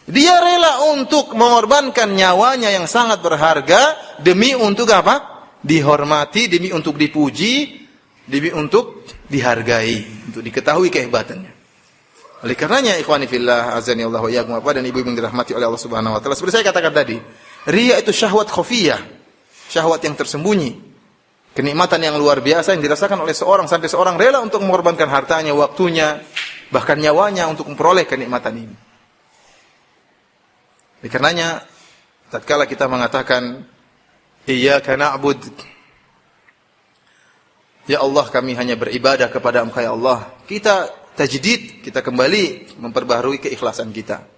Speaker 1: Dia rela untuk mengorbankan nyawanya yang sangat berharga demi untuk apa? Dihormati, demi untuk dipuji, demi untuk dihargai, untuk diketahui kehebatannya. Oleh karenanya, ikhwani fillah, azani Allah wa iyyakum, Bapak dan Ibu yang dirahmati oleh Allah Subhanahu wa taala, seperti saya katakan tadi, riya itu syahwat khafiyah, syahwat yang tersembunyi. Kenikmatan yang luar biasa yang dirasakan oleh seorang, sampai seorang rela untuk mengorbankan hartanya, waktunya, bahkan nyawanya untuk memperoleh kenikmatan ini. Oleh karenanya, tatkala kita mengatakan iyyaka na'bud, ya Allah, kami hanya beribadah kepada Engkau ya Allah, kita tajdid, kita kembali memperbaharui keikhlasan kita.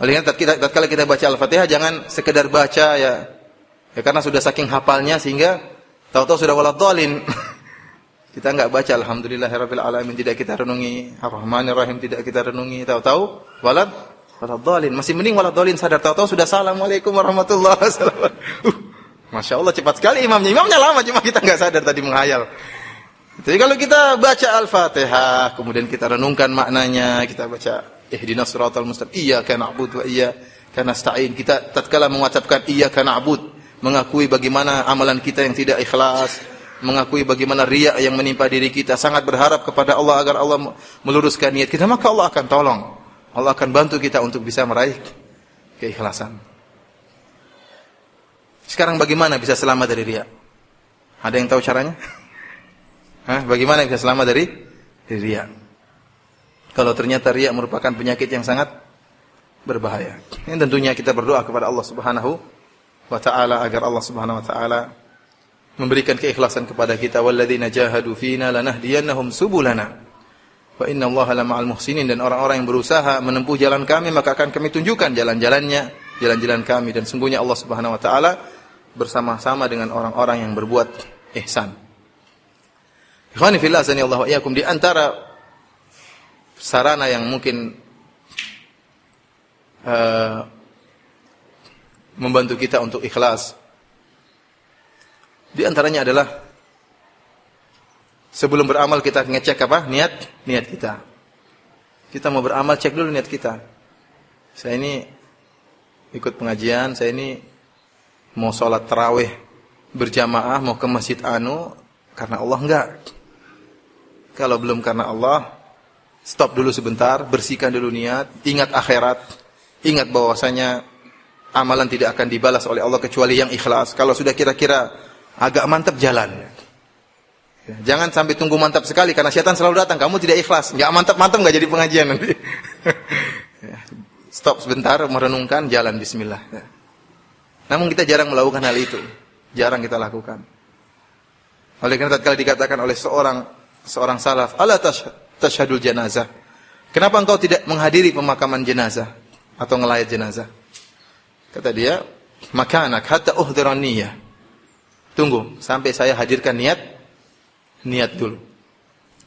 Speaker 1: Oleh karena tatkala kita baca Al-Fatihah, jangan sekedar baca ya karena sudah saking hafalnya sehingga tahu-tahu sudah waladhdallin. Kita enggak baca alhamdulillahirabbil alamin, tidak kita renungi Ar-Rahmanir Rahim, tidak kita renungi, tahu-tahu waladhdallin. Masih mending waladhdallin sadar, tahu-tahu sudah assalamualaikum warahmatullahi wabarakatuh. Masya Allah, cepat sekali imamnya lama, cuma kita enggak sadar tadi menghayal. Jadi kalau kita baca Al-Fatihah, kemudian kita renungkan maknanya, kita baca ihdinas siratal mustaqim, iyyaka na'budu wa iyyaka nasta'in. Kita tatkala mengucapkan iyyaka na'bud, mengakui bagaimana amalan kita yang tidak ikhlas, mengakui bagaimana riya yang menimpa diri kita, sangat berharap kepada Allah agar Allah meluruskan niat kita, maka Allah akan tolong. Allah akan bantu kita untuk bisa meraih keikhlasan. Sekarang bagaimana bisa selamat dari riya? Ada yang tahu caranya? Bagaimana bisa selamat dari riya? Kalau ternyata riya merupakan penyakit yang sangat berbahaya. Ini tentunya kita berdoa kepada Allah Subhanahu wa ta'ala agar Allah Subhanahu wa ta'ala memberikan keikhlasan kepada kita. Walladzina jahadu fina lanahdiyannahum subulana wa innallaha lama'al muhsinin, dan orang-orang yang berusaha menempuh jalan kami maka akan kami tunjukkan jalan-jalan kami, dan sungguhnya Allah Subhanahu wa ta'ala bersama-sama dengan orang-orang yang berbuat ihsan. Ikhwani fillah, azani Allah wa iyyakum, di antara sarana yang mungkin membantu kita untuk ikhlas, di antaranya adalah sebelum beramal kita ngecek apa? Niat kita. Kita mau beramal, cek dulu niat kita. Saya ini ikut pengajian, saya ini mau sholat tarawih berjamaah, mau ke masjid karena Allah, enggak. Kalau belum karena Allah, stop dulu sebentar, bersihkan dulu niat, ingat akhirat, ingat bahwasanya amalan tidak akan dibalas oleh Allah kecuali yang ikhlas. Kalau sudah kira-kira agak mantap, jalan. Jangan sampai tunggu mantap sekali, karena syaitan selalu datang, kamu tidak ikhlas, enggak mantap-mantap, enggak jadi pengajian nanti. Stop sebentar, merenungkan, jalan, bismillah. Namun kita jarang melakukan hal itu. Jarang kita lakukan. Oleh karena tatkala dikatakan oleh seorang salaf, ala tashhadul janazah, kenapa engkau tidak menghadiri pemakaman jenazah atau ngelayat jenazah? Kata dia, makanak hatta uhdhiran niyyah. Tunggu sampai saya hadirkan niat dulu.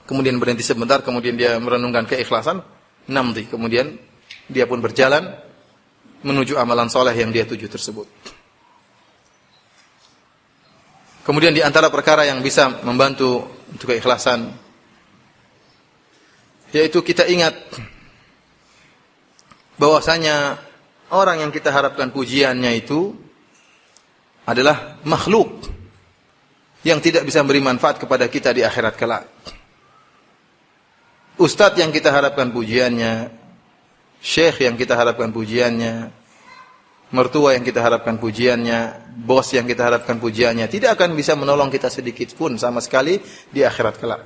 Speaker 1: Kemudian berhenti sebentar, kemudian dia merenungkan keikhlasan, namdi. Kemudian dia pun berjalan menuju amalan soleh yang dia tuju tersebut. Kemudian di antara perkara yang bisa membantu untuk keikhlasan, yaitu kita ingat bahwasanya orang yang kita harapkan pujiannya itu adalah makhluk yang tidak bisa beri manfaat kepada kita di akhirat kelak. Ustadz yang kita harapkan pujiannya, syekh yang kita harapkan pujiannya, mertua yang kita harapkan pujiannya, bos yang kita harapkan pujiannya, tidak akan bisa menolong kita sedikit pun sama sekali di akhirat kelak.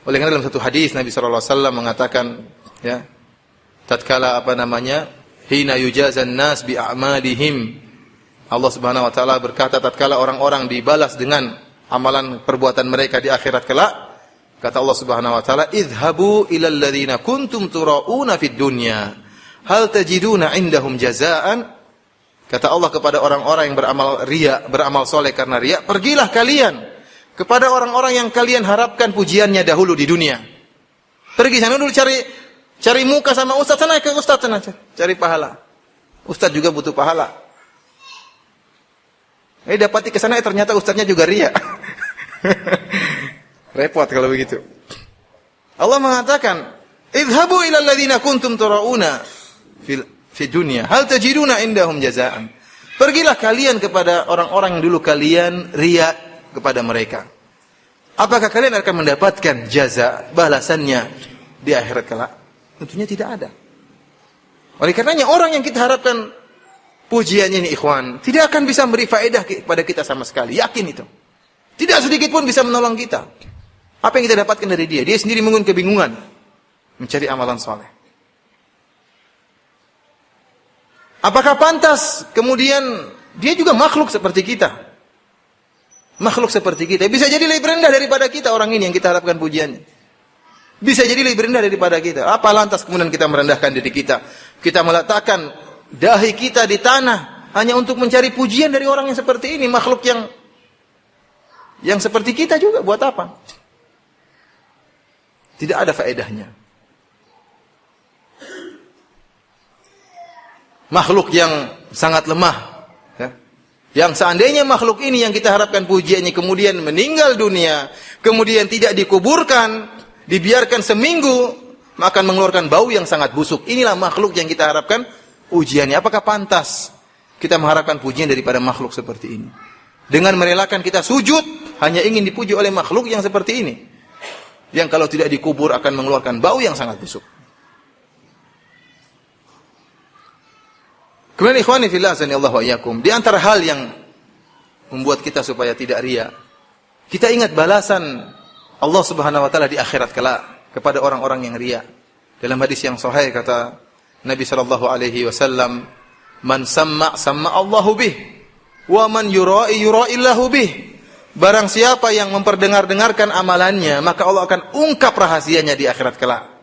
Speaker 1: Oleh karena dalam satu hadis Nabi SAW mengatakan, ya, tatkala hina yujazan nas bi a'malihim Allah Subhanahu wa taala berkata tatkala orang-orang dibalas dengan amalan perbuatan mereka di akhirat kelak, kata Allah Subhanahu wa taala, "Idhabu ilal ladzina kuntum turauna fid dunya, hal tajiduna indahum jazaan?" Kata Allah kepada orang-orang yang beramal riya, beramal soleh karena riya, pergilah kalian kepada orang-orang yang kalian harapkan pujiannya dahulu di dunia. Pergi sana dulu cari muka sama ustaz, sana ke ustaz sana, cari pahala. Ustaz juga butuh pahala. Dapati ke sana ternyata ustaznya juga riya. Repot kalau begitu. Allah mengatakan, "Idhabu ilal ladzina kuntum turauna fi dunya, hal tajiduna indahum jazaan." Pergilah kalian kepada orang-orang yang dulu kalian riya kepada mereka. Apakah kalian akan mendapatkan jaza, balasannya di akhirat kelak? Tentunya tidak ada. Oleh karenanya orang yang kita harapkan pujiannya ini ikhwan, tidak akan bisa memberi faedah kepada kita sama sekali. Yakin itu. Tidak sedikit pun bisa menolong kita. Apa yang kita dapatkan dari dia? Dia sendiri mungkin kebingungan mencari amalan soleh. Apakah pantas kemudian dia juga makhluk seperti kita? Makhluk seperti kita. Bisa jadi lebih rendah daripada kita orang ini yang kita harapkan pujiannya. Bisa jadi lebih rendah daripada kita. Apa lantas kemudian kita merendahkan diri kita? Kita meletakkan dahi kita di tanah hanya untuk mencari pujian dari orang yang seperti ini, makhluk yang seperti kita juga. Buat apa? Tidak ada faedahnya. Makhluk yang sangat lemah, ya. Yang seandainya makhluk ini yang kita harapkan pujiannya kemudian meninggal dunia, kemudian tidak dikuburkan, dibiarkan seminggu, maka akan mengeluarkan bau yang sangat busuk. Inilah makhluk yang kita harapkan ujiannya. Apakah pantas kita mengharapkan pujian daripada makhluk seperti ini? Dengan merelakan kita sujud hanya ingin dipuji oleh makhluk yang seperti ini, yang kalau tidak dikubur akan mengeluarkan bau yang sangat busuk. Kemudian ikhwani fillah azanillahu wa iyyakum, di antara hal yang membuat kita supaya tidak riya, kita ingat balasan Allah Subhanahu wa taala di akhirat kelak kepada orang-orang yang riya. Dalam hadis yang sahih kata Nabi sallallahu alaihi wasallam, "Man samma Allahu bih, wa man yura'i yura'illahu bih." Barang siapa yang memperdengar-dengarkan amalannya, maka Allah akan ungkap rahasianya di akhirat kelak.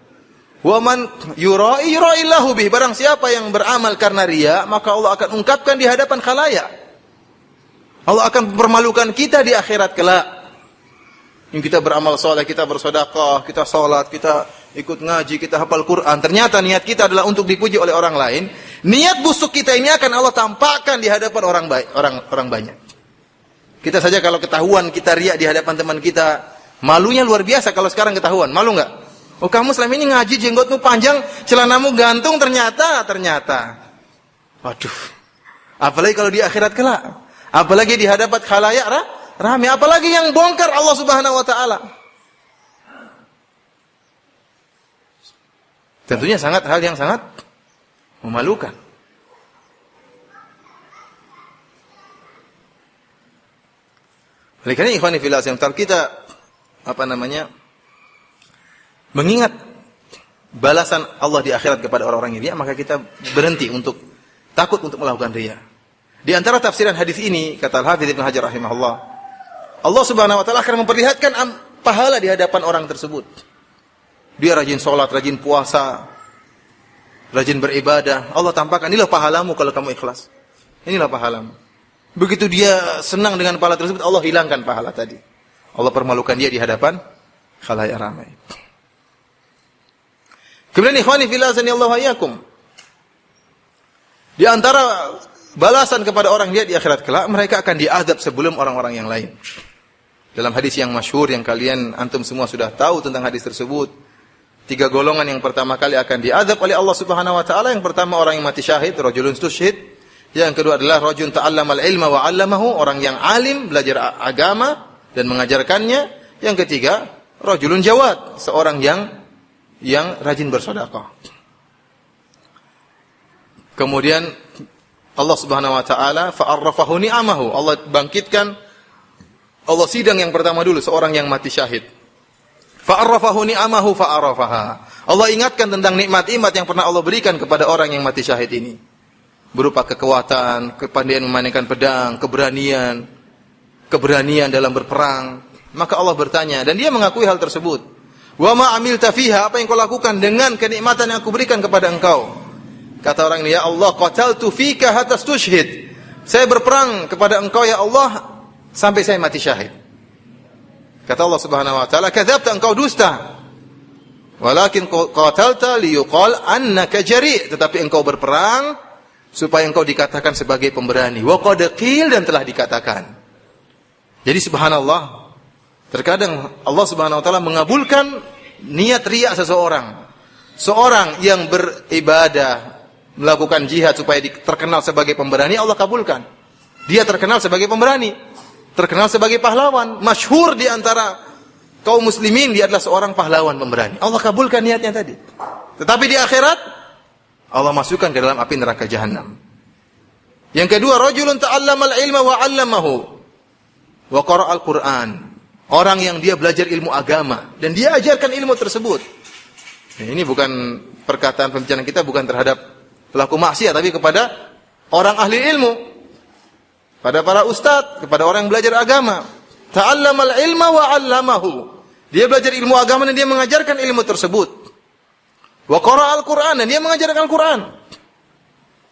Speaker 1: Wa man yura'i yura'illahu bih. Barang siapa yang beramal karena riya, maka Allah akan ungkapkan di hadapan khalayak. Allah akan mempermalukan kita di akhirat kelak. Yang kita beramal soleh, kita bersedekah, kita salat, kita ikut ngaji, kita hafal Quran. Ternyata niat kita adalah untuk dipuji oleh orang lain. Niat busuk kita ini akan Allah tampakkan di hadapan orang banyak. Kita saja kalau ketahuan kita riya di hadapan teman kita, malunya luar biasa kalau sekarang ketahuan. Malu enggak? Oh, kamu selama ini ngaji, jenggotmu panjang, celanamu gantung, ternyata. Waduh. Apalagi kalau di akhirat kelak. Apalagi di hadapan khalayak ramai, apalagi yang bongkar Allah Subhanahu wa taala. Tentunya hal yang sangat memalukan. Oleh karena ikhwani fillah yang kita mengingat balasan Allah di akhirat kepada orang-orang ini, maka kita berhenti untuk takut untuk melakukan riya. Di antara tafsiran hadis ini, kata Al-Hafidz Ibnu Hajar rahimahullah, Allah Subhanahu wa taala akan memperlihatkan pahala di hadapan orang tersebut. Dia rajin sholat, rajin puasa, rajin beribadah. Allah tampakkan, inilah pahalamu kalau kamu ikhlas. Inilah pahalamu. Begitu dia senang dengan pahala tersebut, Allah hilangkan pahala tadi. Allah permalukan dia di hadapan khalayak ramai. Kemudian ikhwani fillah azanillahu wa iyyakum, di antara balasan kepada orang dia di akhirat kelak, mereka akan diazab sebelum orang-orang yang lain. Dalam hadis yang masyhur yang kalian antum semua sudah tahu tentang hadis tersebut, 3 golongan yang pertama kali akan diazab oleh Allah Subhanahu wa taala. Yang pertama orang yang mati syahid, rajulun tusyhid. Yang kedua adalah rajulun ta'allamal ilma wa 'allamahu, orang yang alim, belajar agama dan mengajarkannya. Yang ketiga, rajulun jawad, seorang yang rajin bersedekah. Kemudian Allah Subhanahu wa taala fa'arrafahu ni'amahu, Allah bangkitkan, Allah sidang yang pertama dulu seorang yang mati syahid. Fa'arrafahu ni'amahu fa'arafaha. Allah ingatkan tentang nikmat-nikmat yang pernah Allah berikan kepada orang yang mati syahid ini. berupa kekuatan, kepandaian memainkan pedang, keberanian dalam berperang. Maka Allah bertanya, dan dia mengakui hal tersebut. Wa ma amilta fiha, apa yang kau lakukan dengan kenikmatan yang aku berikan kepada engkau? Kata orang ini, ya Allah, qataltu fika hatta tushhid. Saya berperang kepada engkau ya Allah sampai saya mati syahid. Kata Allah Subhanahu wa taala, kadzabta, engkau dusta. Walakin qatalta liyuqal annaka jari', tetapi engkau berperang supaya engkau dikatakan sebagai pemberani. Wa qad qil, dan telah dikatakan. Jadi subhanallah, terkadang Allah Subhanahu wa taala mengabulkan niat riya seseorang. Seorang yang beribadah, melakukan jihad supaya terkenal sebagai pemberani, Allah kabulkan. Dia terkenal sebagai pemberani, terkenal sebagai pahlawan, masyhur di antara kaum muslimin, dia adalah seorang pahlawan pemberani. Allah kabulkan niatnya tadi. Tetapi di akhirat Allah masukkan ke dalam api neraka jahanam. Yang kedua, rajulun ta'allamal ilma wa 'allamahu wa qara'al Qur'an. Orang yang dia belajar ilmu agama dan dia ajarkan ilmu tersebut. Ini bukan perkataan pembicaraan kita bukan terhadap pelaku maksiat, tapi kepada orang ahli ilmu, pada para ustadz, kepada orang yang belajar agama. Ta'allamal ilma wa 'allamahu. Dia belajar ilmu agama dan dia mengajarkan ilmu tersebut. Wa qara'al Qur'an, dan dia mengajarkan Al-Qur'an.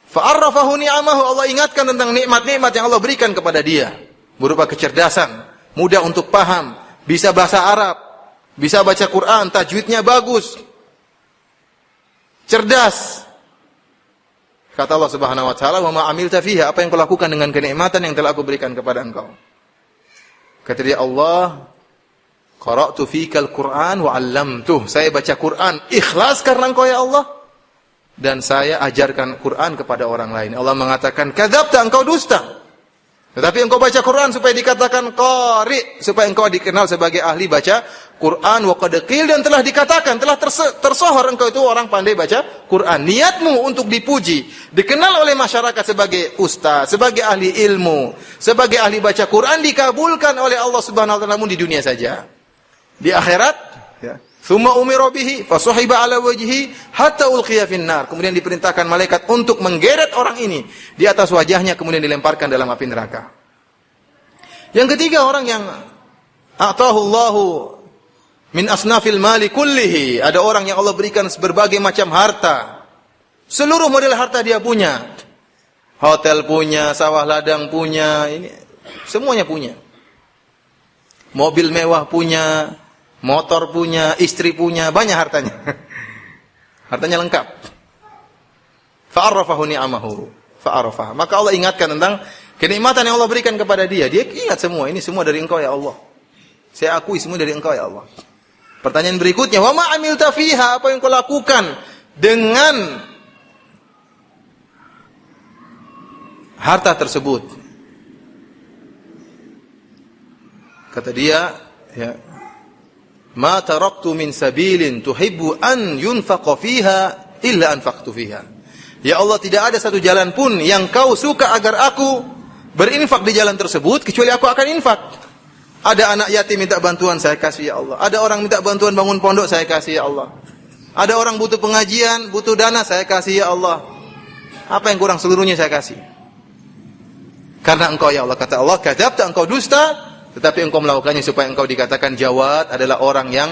Speaker 1: Fa'arrafahu ni'amahu, Allah ingatkan tentang nikmat-nikmat yang Allah berikan kepada dia, berupa kecerdasan, mudah untuk paham, bisa bahasa Arab, bisa baca Quran, tajwidnya bagus, cerdas. Kata Allah Subhanahu wa taala, "Wa ma 'amilta fiha", apa yang kau lakukan dengan kenikmatan yang telah aku berikan kepada engkau? Kata dia, Allah, qara'tu fikal Qur'an wa 'allamtuh. Saya baca Quran ikhlas karena engkau ya Allah, dan saya ajarkan Quran kepada orang lain. Allah mengatakan, "Kadzabta", engkau dusta. Tetapi engkau baca Quran supaya dikatakan qari, supaya engkau dikenal sebagai ahli baca Quran. Wa qad qil, dan telah dikatakan, telah tersohor engkau itu orang pandai baca Quran. Niatmu untuk dipuji, dikenal oleh masyarakat sebagai ustaz, sebagai ahli ilmu, sebagai ahli baca Quran, dikabulkan oleh Allah Subhanahu wa taala, namun di dunia saja. Di akhirat, ya. Tsumma umira bihi fasuhiba ala wajhihi hatta ulqiya finnar. Kemudian diperintahkan malaikat untuk menggeret orang ini di atas wajahnya, kemudian dilemparkan dalam api neraka. Yang ketiga, orang yang atahu Allahu min asnafil mali kullihi. Ada orang yang Allah berikan berbagai macam harta. Seluruh model harta dia punya. Hotel punya, sawah ladang punya, ini semuanya punya. Mobil mewah punya, motor punya, istri punya, banyak hartanya. Hartanya lengkap. Fa'arrafahu ni'amahu. Fa'arrafah. Maka Allah ingatkan tentang kenikmatan yang Allah berikan kepada dia. Dia ingat semua, ini semua dari engkau ya Allah. Saya akui semua dari engkau ya Allah. Pertanyaan berikutnya, wa ma 'amilta fiha, apa yang kau lakukan dengan harta tersebut? Kata dia, ya, ma taraktu min sabilin tuhibbu an yunfaqa fiha illa anfaqtu fiha. Ya Allah, tidak ada satu jalan pun yang kau suka agar aku berinfak di jalan tersebut, kecuali aku akan infak. Ada anak yatim minta bantuan, saya kasih ya Allah. Ada orang minta bantuan bangun pondok, saya kasih ya Allah. Ada orang butuh pengajian, butuh dana, saya kasih ya Allah. Apa yang kurang, seluruhnya saya kasih. Karena engkau ya Allah, kata Allah, kadzabta, engkau dusta, tetapi engkau melakukannya supaya engkau dikatakan Jawad, adalah orang yang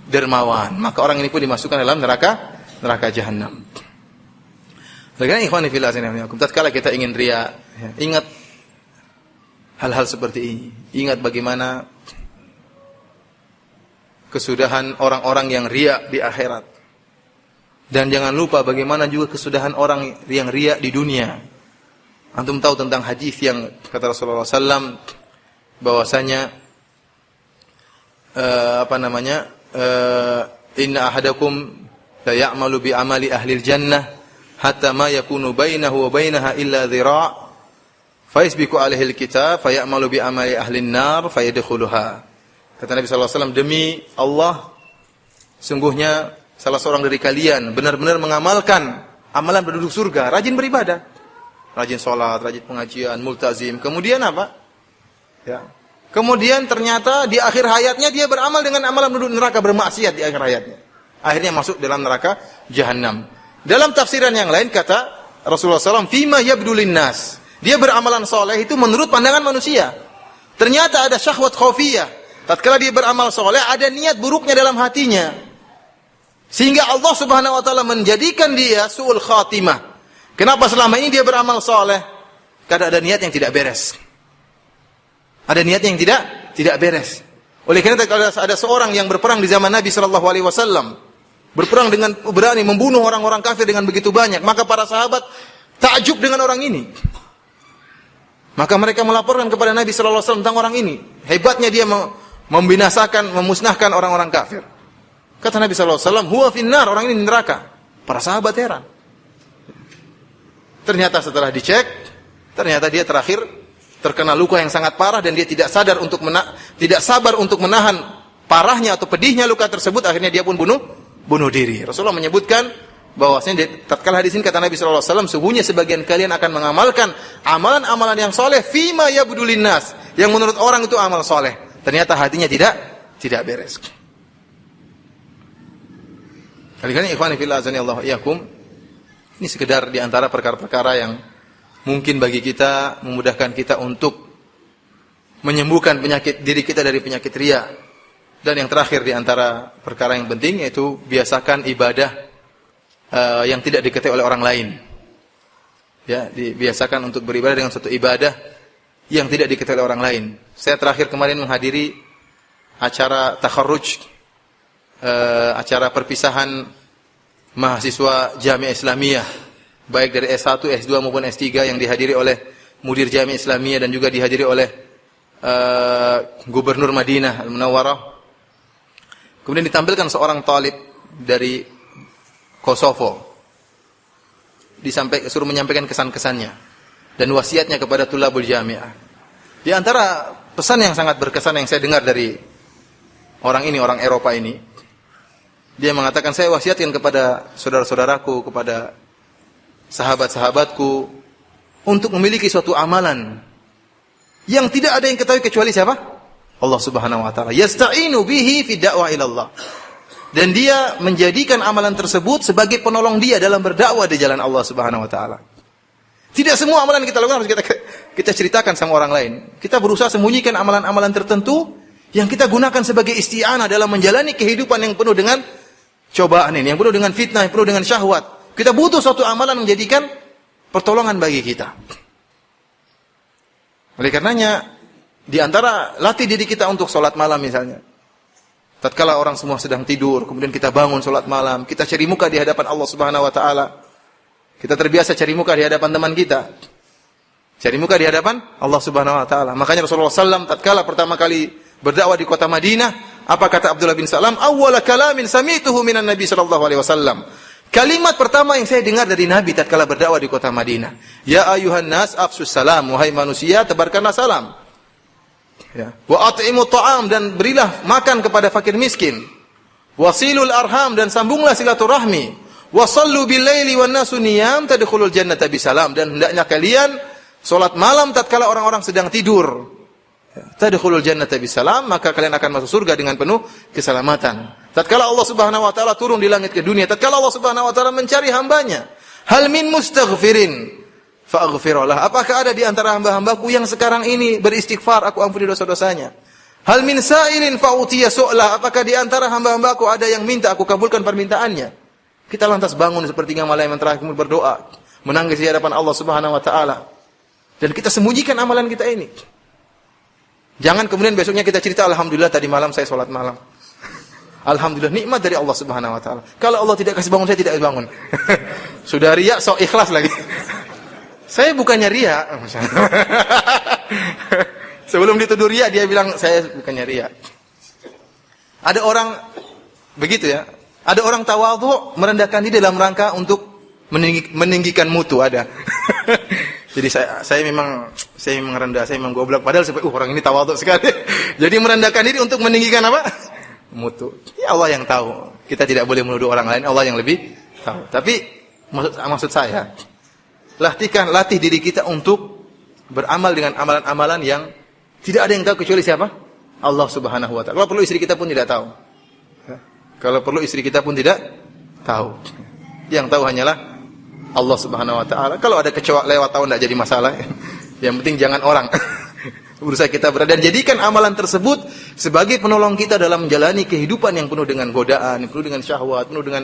Speaker 1: dermawan. Maka orang ini pun dimasukkan dalam neraka jahanam. Bagaimana ikhwani fillah, tatkala kita ingin riya, ya, ingat hal-hal seperti ini. Ingat bagaimana kesudahan orang-orang yang riya di akhirat. Dan jangan lupa bagaimana juga kesudahan orang yang riya di dunia. Antum tahu tentang hadis yang kata Rasulullah SAW, bahwasanya inna ahadakum la ya'malu bi amali ahli jannah hatta ma yakunu bainahu wa bainaha illa dhira' fa yasbiqu alaihi alkitab fa ya'malu bi amali ahli an-nar fa yadkhuluha. Kata Nabi sallallahu alaihi wasallam, demi Allah, sungguhnya salah seorang dari kalian benar-benar mengamalkan amalan penduduk surga, rajin beribadah, rajin salat, rajin pengajian, multazim. Kemudian apa? Ya. Kemudian ternyata di akhir hayatnya dia beramal dengan amalan penduduk neraka, bermaksiat di akhir hayatnya. Akhirnya masuk dalam neraka jahanam. Dalam tafsiran yang lain kata Rasulullah SAW, fima yabdulin nas. Dia beramalan soleh itu menurut pandangan manusia. Ternyata ada syahwat khafiyah. Tatkala dia beramal soleh, ada niat buruknya dalam hatinya. Sehingga Allah Subhanahu wa taala menjadikan dia su'ul khatimah. Kenapa selama ini dia beramal soleh? Karena ada niat yang tidak beres. Ada niat yang tidak beres. Oleh karena kalau ada seorang yang berperang di zaman Nabi sallallahu alaihi wasallam, berperang dengan berani membunuh orang-orang kafir dengan begitu banyak, maka para sahabat takjub dengan orang ini. Maka mereka melaporkan kepada Nabi sallallahu alaihi wasallam tentang orang ini. Hebatnya dia membinasakan, memusnahkan orang-orang kafir. Kata Nabi sallallahu alaihi wasallam, "Huwa finnar", orang ini di neraka. Para sahabat heran. Ternyata setelah dicek, ternyata dia terakhir terkena luka yang sangat parah dan dia tidak sabar untuk menahan parahnya atau pedihnya luka tersebut. Akhirnya dia pun bunuh diri. Rasulullah menyebutkan bahwasanya tatkala hadis ini kata Nabi sallallahu alaihi wasallam, sungguhnya sebagian kalian akan mengamalkan amalan-amalan yang soleh fima yabdulin nas, yang menurut orang itu amal soleh. Ternyata hatinya tidak beres. Kali-kali ikhwani fillah azanillahu iyyakum, ini sekedar di antara perkara-perkara yang mungkin bagi kita memudahkan kita untuk menyembuhkan penyakit diri kita dari penyakit riya. Dan yang terakhir di antara perkara yang penting yaitu biasakan ibadah yang tidak diketahui oleh orang lain. Ya, dibiasakan untuk beribadah dengan suatu ibadah yang tidak diketahui oleh orang lain. Saya terakhir kemarin menghadiri acara takharruj, acara perpisahan mahasiswa Jami'ah Islamiyah, baik dari S1, S2 maupun S3 yang dihadiri oleh Mudir Jami'ah Islamiyah dan juga dihadiri oleh Gubernur Madinah Al-Munawwarah. Kemudian ditampilkan seorang talib dari Kosovo, suruh menyampaikan kesan-kesannya dan wasiatnya kepada tulabul jami'ah. Di antara pesan yang sangat berkesan yang saya dengar dari orang ini, orang Eropa ini, dia mengatakan, saya wasiatkan kepada saudara-saudaraku, kepada sahabat-sahabatku untuk memiliki suatu amalan yang tidak ada yang ketahui kecuali siapa? Allah Subhanahu wa taala. Yasta'inu bihi fi da'wah ila Allah. Dan dia menjadikan amalan tersebut sebagai penolong dia dalam berdakwah di jalan Allah Subhanahu wa taala. Tidak semua amalan kita lakukan harus kita ceritakan sama orang lain. Kita berusaha sembunyikan amalan-amalan tertentu yang kita gunakan sebagai isti'anah dalam menjalani kehidupan yang penuh dengan cobaan ini, yang penuh dengan fitnah, yang penuh dengan syahwat. Kita butuh suatu amalan menjadikan pertolongan bagi kita. Oleh karenanya, di antara latih diri kita untuk sholat malam misalnya. Tatkala orang semua sedang tidur, kemudian kita bangun sholat malam, kita cari muka di hadapan Allah Subhanahu wa taala. Kita terbiasa cari muka di hadapan teman kita. Cari muka di hadapan Allah Subhanahu wa taala. Makanya Rasulullah SAW tatkala pertama kali berdakwah di kota Madinah, apa kata Abdullah bin Salam? Awwala kalamin samituhu minan Nabi sallallahu alaihi wasallam. Kalimat pertama yang saya dengar dari Nabi tatkala berdakwah di kota Madinah, ya ayuhan nas afsus salam, wahai manusia tebarkanlah salam. Ya. Wa at'imu ta'am, dan berilah makan kepada fakir miskin. Wasilul arham, dan sambunglah silaturahmi. Wasallu bil laili wan nasu niyam tadkhulul jannata bisalam, dan hendaknya kalian salat malam tatkala orang-orang sedang tidur. Tadkhulul jannata bisalam, maka kalian akan masuk surga dengan penuh keselamatan. Tatkala Allah Subhanahu wa taala turun di langit ke dunia, tatkala Allah Subhanahu wa taala mencari hambanya, hal min mustaghfirin fa'aghfirullah. Apakah ada di antara hamba-hambaku yang sekarang ini beristighfar, aku ampuni dosa-dosanya? Hal min sa'ilin fa'utiya su'lah. Apakah di antara hamba-hambaku ada yang minta, aku kabulkan permintaannya? Kita lantas bangun sepertiga malam yang terakhir berdoa, menangis di hadapan Allah Subhanahu wa taala. Dan kita sembunyikan amalan kita ini. Jangan kemudian besoknya kita cerita, alhamdulillah tadi malam saya sholat malam. Alhamdulillah, nikmat dari Allah Subhanahu wa taala. Kalau Allah tidak kasih bangun, saya tidak bangun. Sudah riya, sok ikhlas lagi. Saya bukannya riya. Sebelum dituduh riya, dia bilang saya bukannya riya. Ada orang begitu ya. Ada orang tawadhu merendahkan diri dalam rangka untuk meninggikan mutu, ada. Jadi saya memang rendah, saya memang goblok, padahal orang ini tawadhu sekali. Jadi merendahkan diri untuk meninggikan apa? Mutu. Ya Allah yang tahu. Kita tidak boleh menuduh orang lain, Allah yang lebih tahu. Tapi maksud saya, latih diri kita untuk beramal dengan amalan-amalan yang tidak ada yang tahu kecuali siapa? Allah Subhanahu wa taala. Kalau perlu istri kita pun tidak tahu. Kalau perlu istri kita pun tidak tahu. Yang tahu hanyalah Allah Subhanahu wa taala. Kalau ada kecoa lewat tahun tidak jadi masalah. Yang penting jangan orang. Berusaha kita berada dan jadikan amalan tersebut sebagai penolong kita dalam menjalani kehidupan yang penuh dengan godaan, yang penuh dengan syahwat, penuh dengan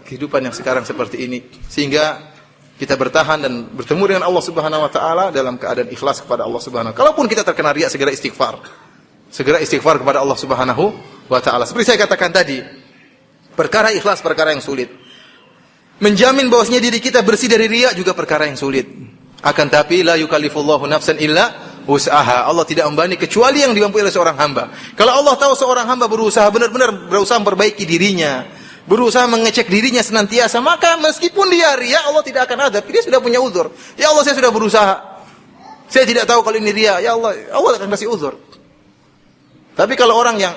Speaker 1: kehidupan yang sekarang seperti ini, sehingga kita bertahan dan bertemu dengan Allah Subhanahu wa taala dalam keadaan ikhlas kepada Allah Subhanahu wa taala. Kalaupun kita terkena riya, segera istighfar. Segera istighfar kepada Allah Subhanahu wa taala. Seperti saya katakan tadi, perkara ikhlas perkara yang sulit. Menjamin bahwasanya diri kita bersih dari riya juga perkara yang sulit. Akan tapi la yukallifullahu nafsan illa usaha. Allah tidak membebani kecuali yang dimampu oleh seorang hamba. Kalau Allah tahu seorang hamba berusaha benar-benar berusaha memperbaiki dirinya, berusaha mengecek dirinya senantiasa, maka meskipun dia riya, Allah tidak akan adab. Dia sudah punya uzur. Ya Allah, saya sudah berusaha. Saya tidak tahu kalau ini riya. Ya Allah, Allah akan kasih uzur. Tapi kalau orang yang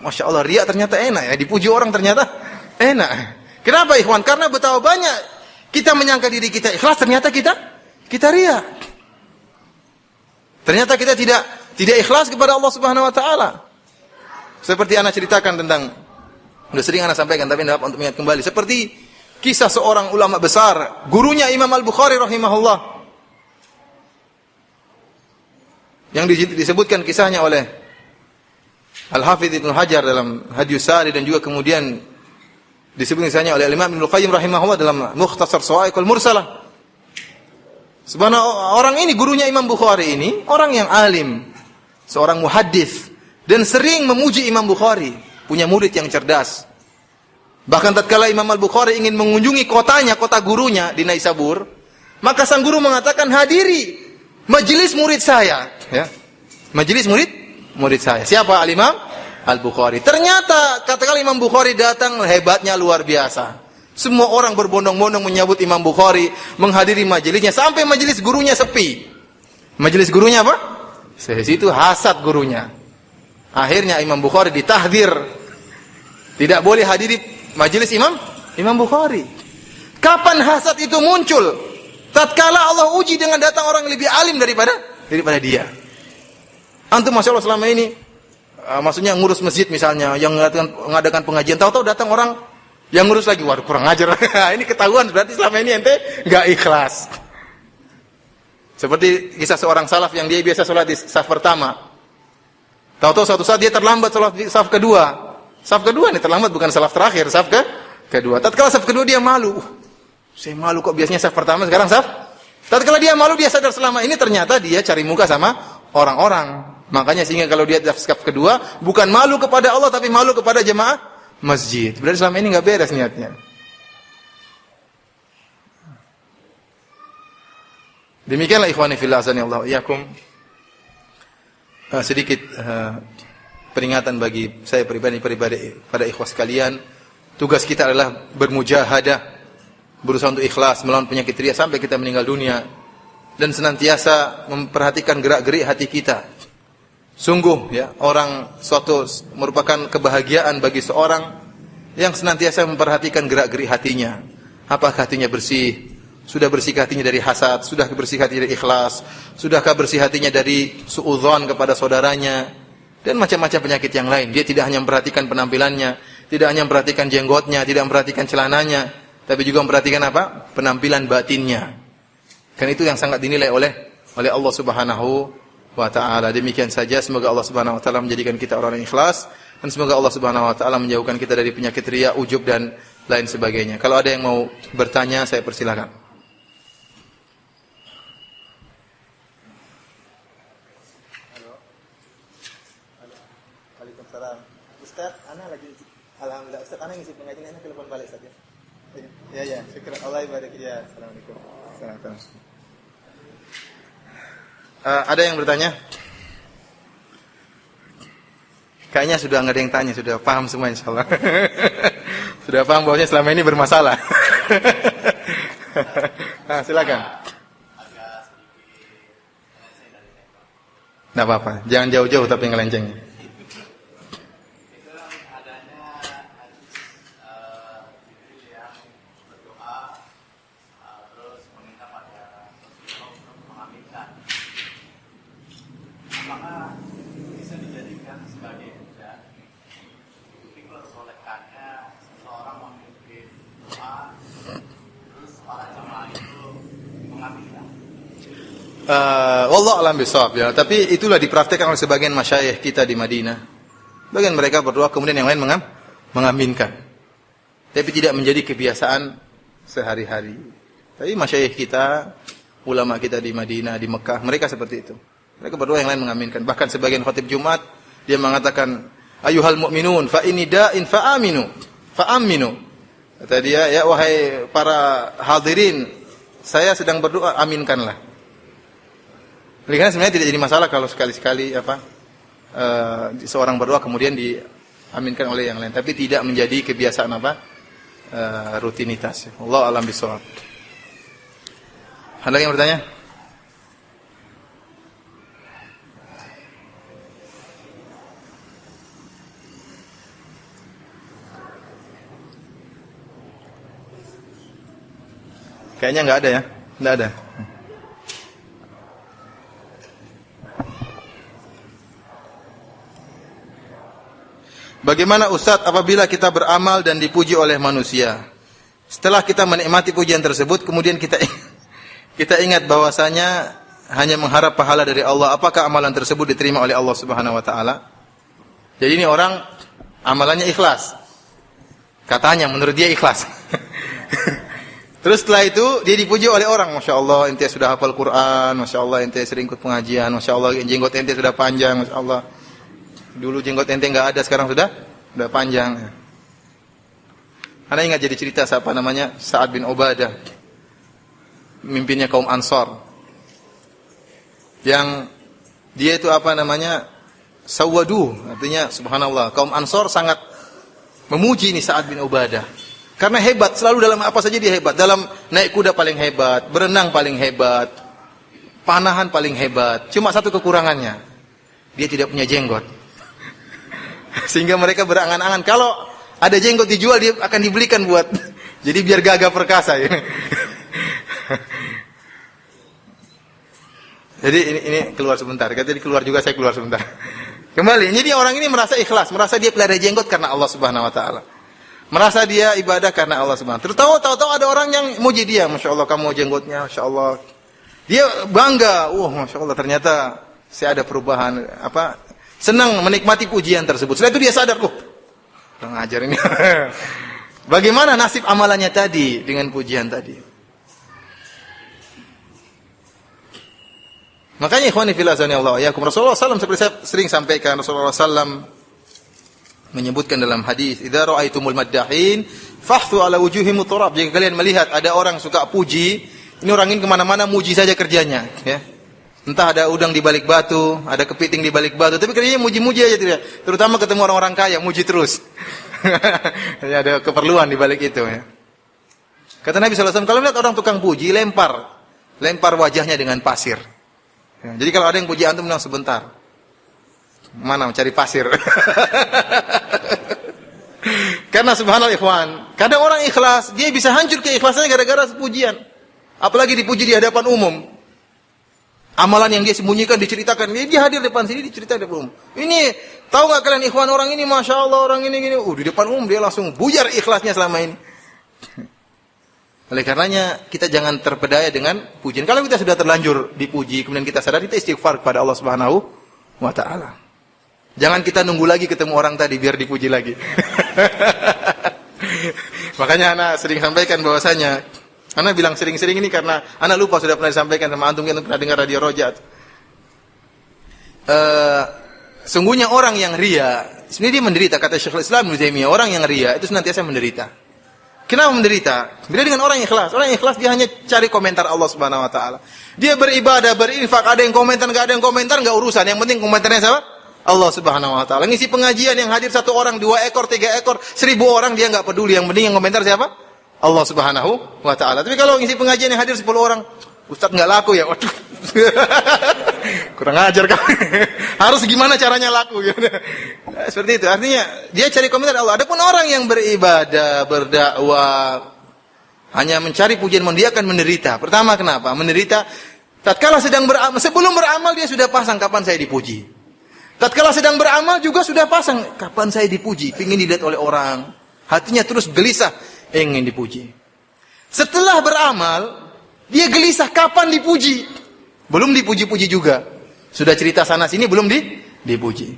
Speaker 1: Masya Allah, riya ternyata enak ya, dipuji orang ternyata enak. Kenapa ikhwan? Karena betapa banyak kita menyangka diri kita ikhlas, ternyata kita riya. Ternyata kita tidak ikhlas kepada Allah Subhanahu wa taala. Seperti ana ceritakan tentang, sudah sering ana sampaikan tapi tidak dapat untuk mengingat kembali. Seperti kisah seorang ulama besar, gurunya Imam Al-Bukhari rahimahullah. Yang disebutkan kisahnya oleh Al-Hafidz Ibnu Hajar dalam Hadyus Sari dan juga kemudian disebutkan kisahnya oleh Imam Ibnu Qayyim rahimahullah dalam Mukhtasar Shawa'iqul Mursalah. Sebenarnya orang ini, gurunya Imam Bukhari ini, orang yang alim, seorang muhaddits, dan sering memuji Imam Bukhari, punya murid yang cerdas. Bahkan tatkala Imam Al-Bukhari ingin mengunjungi kotanya, kota gurunya di Naisabur, maka sang guru mengatakan, hadiri majelis murid saya. Ya. Majelis murid saya. Siapa? Al-Imam Al-Bukhari. Ternyata katakanlah Imam Bukhari datang, hebatnya luar biasa. Semua orang berbondong-bondong menyambut Imam Bukhari, menghadiri majelisnya, sampai majelis gurunya sepi. Majelis gurunya apa? Sehingga itu hasad gurunya. Akhirnya Imam Bukhari ditahdir, tidak boleh hadiri majelis Imam Bukhari. Kapan hasad itu muncul? Tatkala Allah uji dengan datang orang yang lebih alim daripada dia. Antum Masya Allah selama ini, maksudnya ngurus masjid misalnya, yang mengadakan pengajian, tahu-tahu datang orang yang ngurus lagi, waduh kurang ajar. Ini ketahuan berarti selama ini ente enggak ikhlas. Seperti kisah seorang salaf yang dia biasa sholat di saf pertama. Tahu-tahu suatu saat dia terlambat sholat di saf kedua. Saf kedua ini terlambat, bukan salaf terakhir, saf kedua. Tatkala saf kedua dia malu. Saya malu kok, biasanya saf pertama, sekarang saf. Tatkala dia malu, dia sadar selama ini ternyata dia cari muka sama orang-orang. Makanya sehingga kalau dia saf kedua, bukan malu kepada Allah tapi malu kepada jemaah masjid. Berarti selama ini nggak beres niatnya. Demikianlah ikhwani fillah azanillahu iyyakum. Sedikit peringatan bagi saya pribadi pada ikhwas sekalian. Tugas kita adalah bermujahadah, berusaha untuk ikhlas melawan penyakit riya sampai kita meninggal dunia, dan senantiasa memperhatikan gerak-gerik hati kita. Sungguh ya, suatu merupakan kebahagiaan bagi seorang yang senantiasa memperhatikan gerak-gerik hatinya. Apakah hatinya bersih? Sudah bersih hatinya dari hasad? Sudah bersih hatinya dari ikhlas? Sudahkah bersih hatinya dari suudzon kepada saudaranya? Dan macam-macam penyakit yang lain. Dia tidak hanya memperhatikan penampilannya, tidak hanya memperhatikan jenggotnya, tidak memperhatikan celananya, tapi juga memperhatikan apa? Penampilan batinnya. Kan itu yang sangat dinilai oleh Allah Subhanahu wa ta'ala. Demikian saja, semoga Allah Subhanahu wa ta'ala menjadikan kita orang yang ikhlas, dan semoga Allah Subhanahu wa ta'ala menjauhkan kita dari penyakit riya, ujub dan lain sebagainya. Kalau ada yang mau bertanya, saya persilakan. Halo. Waalaikumsalam. Ustaz, ana lagi alhamdulillah. Ustaz, ana ngisi pengajian, ana telepon balik saja. Ya, syukur Allah ibadah ya. Assalamualaikum. Assalamualaikum. Ada yang bertanya? Kayaknya sudah nggak ada yang tanya, sudah paham semua insyaallah. Sudah paham bahwa selama ini bermasalah. Nah, silakan. Nggak apa-apa, jangan jauh-jauh tapi ngelenceng. wallahu a'lam bishawab ya, tapi itulah dipraktikkan oleh sebagian masyayikh kita di Madinah. Bagian mereka berdoa kemudian yang lain mengaminkan. Tapi tidak menjadi kebiasaan sehari-hari. Tapi masyayikh kita, ulama kita di Madinah, di Mekah, mereka seperti itu. Mereka berdoa yang lain mengaminkan. Bahkan sebagian khatib Jumat dia mengatakan, "Ayyuhal mu'minun fa inni da'in fa aminu." Fa aminu. Kata dia, "Ya wahai para hadirin, saya sedang berdoa, aminkanlah." Karena sebenarnya tidak jadi masalah kalau sekali-sekali seorang berdoa kemudian diaminkan oleh yang lain, tapi tidak menjadi kebiasaan rutinitas. Allah alam bisawab. Ada yang bertanya? Kayaknya nggak ada ya, nggak ada. Bagaimana Ustaz apabila kita beramal dan dipuji oleh manusia? Setelah kita menikmati pujian tersebut, kemudian kita ingat bahwasanya hanya mengharap pahala dari Allah. Apakah amalan tersebut diterima oleh Allah Subhanahu wa taala? Jadi ini orang amalannya ikhlas. Katanya menurut dia ikhlas. Terus setelah itu dia dipuji oleh orang, Masya Allah ente sudah hafal Quran, Masya Allah ente sering ikut pengajian, Masya Allah jenggot ente sudah panjang, Masya Allah. Dulu jenggot ente nggak ada, sekarang sudah panjang. Anda ingat jadi cerita siapa namanya? Sa'ad bin Ubadah, mimpinnya kaum Ansar. Yang dia itu sawadu, artinya subhanallah, kaum Ansar sangat memuji ini Sa'ad bin Ubadah. Karena hebat, selalu dalam apa saja dia hebat. Dalam naik kuda paling hebat, berenang paling hebat, panahan paling hebat. Cuma satu kekurangannya, dia tidak punya jenggot. Sehingga mereka berangan-angan kalau ada jenggot dijual dia akan dibelikan buat jadi biar gagah perkasa ya. Jadi ini keluar sebentar. Kata dia keluar juga, saya keluar sebentar. Kembali. Jadi orang ini merasa ikhlas, merasa dia pelihara jenggot karena Allah Subhanahu wa taala. Merasa dia ibadah karena Allah Subhanahu wa taala. Tahu-tahu ada orang yang muji dia, Masya Allah kamu jenggotnya, Masya Allah. Dia bangga, Masya Allah ternyata saya ada perubahan, senang menikmati pujian tersebut. Setelah itu dia sadar, kurang ajar ini. Bagaimana nasib amalannya tadi dengan pujian tadi? Makanya ikhwani fillah Allah yakum, Rasulullah SAW seperti saya sering sampaikan, Rasulullah SAW menyebutkan dalam hadis, "Idza ra'aitumul maddahin fahthu ala wujuhihim turab." Jika kalian melihat ada orang suka puji, ini orang ini kemana-mana muji saja kerjanya, ya. Entah ada udang di balik batu, ada kepiting di balik batu, tapi kerjanya muji-muji aja tidak. Terutama ketemu orang-orang kaya, muji terus. Ada keperluan di balik itu ya. Kata Nabi SAW, kalau melihat orang tukang puji, lempar wajahnya dengan pasir. Ya, jadi kalau ada yang puji antum bilang sebentar. Mana mencari pasir? Karena subhanallah ikhwan, kadang orang ikhlas, dia bisa hancur keikhlasannya gara-gara pujian. Apalagi dipuji di hadapan umum. Amalan yang dia sembunyikan diceritakan, dia hadir depan sini diceritakan di depan umum. Ini tahu nggak kalian ikhwan orang ini, Masya Allah orang ini gini, di depan umum dia langsung buyar ikhlasnya selama ini. Oleh karenanya kita jangan terpedaya dengan pujian. Kalau kita sudah terlanjur dipuji, kemudian kita sadar, kita istighfar kepada Allah Subhanahu wa taala. Jangan kita nunggu lagi ketemu orang tadi biar dipuji lagi. Makanya anak sering sampaikan bahwasanya, anak bilang sering-sering ini karena anak lupa sudah pernah disampaikan sama antum, kan pernah dengar radio Rojat. Sungguhnya orang yang ria, sebenarnya dia menderita, kata Syekhul Islam Ibnu Taimiyah, orang yang ria itu senantiasa menderita. Kenapa menderita? Beda dengan orang yang ikhlas. Orang yang ikhlas dia hanya cari komentar Allah Subhanahu wa taala. Dia beribadah, berinfak, ada yang komentar, enggak ada yang komentar, enggak urusan. Yang penting komentarnya siapa? Allah Subhanahu wa taala. Ngisi pengajian yang hadir 1 orang, 2 ekor, 3 ekor, 1000 orang dia enggak peduli. Yang penting yang komentar siapa? Allah Subhanahu wa taala. Tapi kalau ngisi pengajian yang hadir 10 orang, Ustaz enggak laku ya. Waduh. Kurang ajar kamu. Harus gimana caranya laku gitu. Seperti itu. Artinya dia cari komentar Allah. Adapun orang yang beribadah, berdakwah, hanya mencari pujian, dia akan menderita. Pertama kenapa? Menderita tatkala sedang beramal, sebelum beramal dia sudah pasang kapan saya dipuji. Tatkala sedang beramal juga sudah pasang kapan saya dipuji, ingin dilihat oleh orang. Hatinya terus gelisah ingin dipuji. Setelah beramal, dia gelisah kapan dipuji. Belum dipuji-puji juga. Sudah cerita sana sini belum dipuji.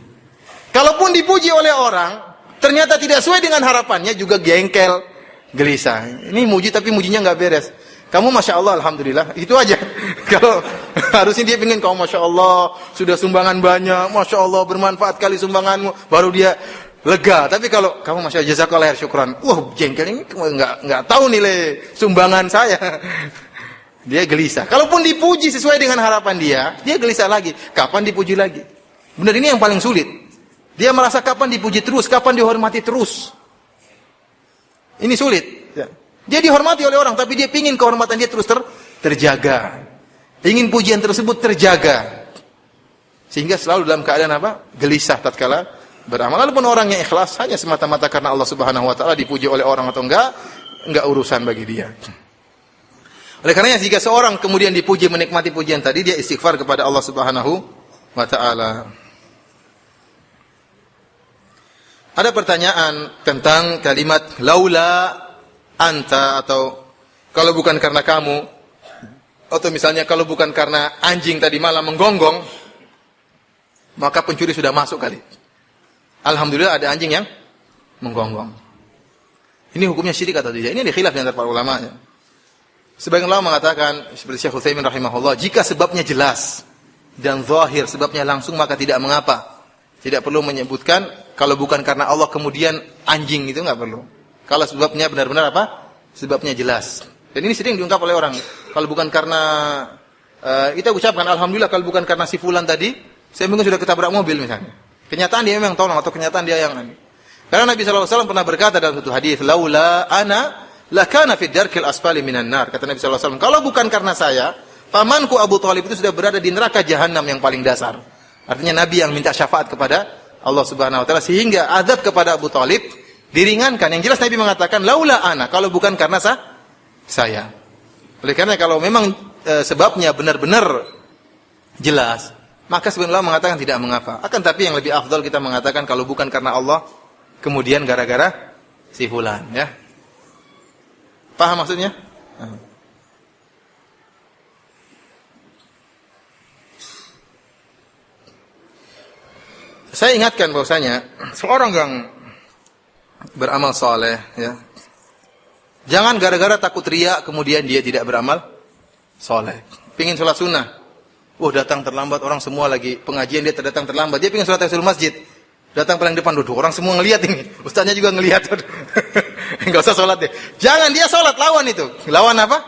Speaker 1: Kalaupun dipuji oleh orang, ternyata tidak sesuai dengan harapannya, juga jengkel, gelisah. Ini muji tapi mujinya nggak beres. Kamu Masya Allah, Alhamdulillah, itu aja. Kalau harusnya dia ingin kamu Masya Allah, sudah sumbangan banyak, Masya Allah, bermanfaat kali sumbanganmu, baru dia lega. Tapi kalau kamu Masya Allah, jazakallah syukran, jengkel ini nggak tahu nilai sumbangan saya. Dia gelisah. Kalaupun dipuji sesuai dengan harapan dia gelisah lagi. Kapan dipuji lagi? Benar, ini yang paling sulit. Dia merasa kapan dipuji terus, kapan dihormati terus. Ini sulit. Ya. Dia dihormati oleh orang, tapi dia ingin kehormatan dia terus terjaga. Ingin pujian tersebut terjaga. Sehingga selalu dalam keadaan apa? Gelisah tatkala beramal. Walaupun orang yang ikhlas hanya semata-mata karena Allah Subhanahu wa taala, dipuji oleh orang atau enggak urusan bagi dia. Oleh karenanya jika seorang kemudian dipuji, menikmati pujian tadi, dia istighfar kepada Allah Subhanahu wa taala. Ada pertanyaan tentang kalimat laula anta, atau kalau bukan karena kamu, atau misalnya kalau bukan karena anjing tadi malam menggonggong, maka pencuri sudah masuk kali. Alhamdulillah ada anjing yang menggonggong. Ini hukumnya syirik atau tidak? Ini dikhilaf di antara para ulama. Sebagian ulama mengatakan, seperti Syekh Utsaimin rahimahullah, jika sebabnya jelas dan zahir, sebabnya langsung, maka tidak mengapa. Tidak perlu menyebutkan kalau bukan karena Allah kemudian anjing, itu enggak perlu. Kalau sebabnya benar-benar apa? Sebabnya jelas. Dan ini sering diungkap oleh orang. Kalau bukan karena kita ucapkan alhamdulillah, kalau bukan karena si fulan tadi, saya mungkin sudah ketabrak mobil misalnya. Kenyataan dia memang tolong, atau kenyataan dia yang karena Nabi SAW pernah berkata dalam satu hadis, laula ana lakana fid darkil asfali minan nar. Kata Nabi SAW, kalau bukan karena saya, pamanku Abu Thalib itu sudah berada di neraka jahanam yang paling dasar. Artinya Nabi yang minta syafaat kepada Allah Subhanahu wa taala sehingga azab kepada Abu Thalib diringankan. Yang jelas Nabi mengatakan laula ana, kalau bukan karena saya. Oleh karena kalau memang sebabnya benar-benar jelas, maka sebenarnya mengatakan tidak mengapa. Akan tapi yang lebih afdal kita mengatakan kalau bukan karena Allah, kemudian gara-gara si fulan, ya. Paham maksudnya? Saya ingatkan bahwasanya seorang yang beramal saleh, ya, jangan gara-gara takut riya kemudian dia tidak beramal saleh. Pengin sholat sunnah, datang terlambat, orang semua lagi pengajian, dia datang terlambat. Dia pengin sholat tahiyatul masjid, datang paling depan, duduk, orang semua ngelihat ini, ustaznya juga ngelihat. Enggak usah sholat deh. Jangan dia sholat, lawan itu. Lawan apa?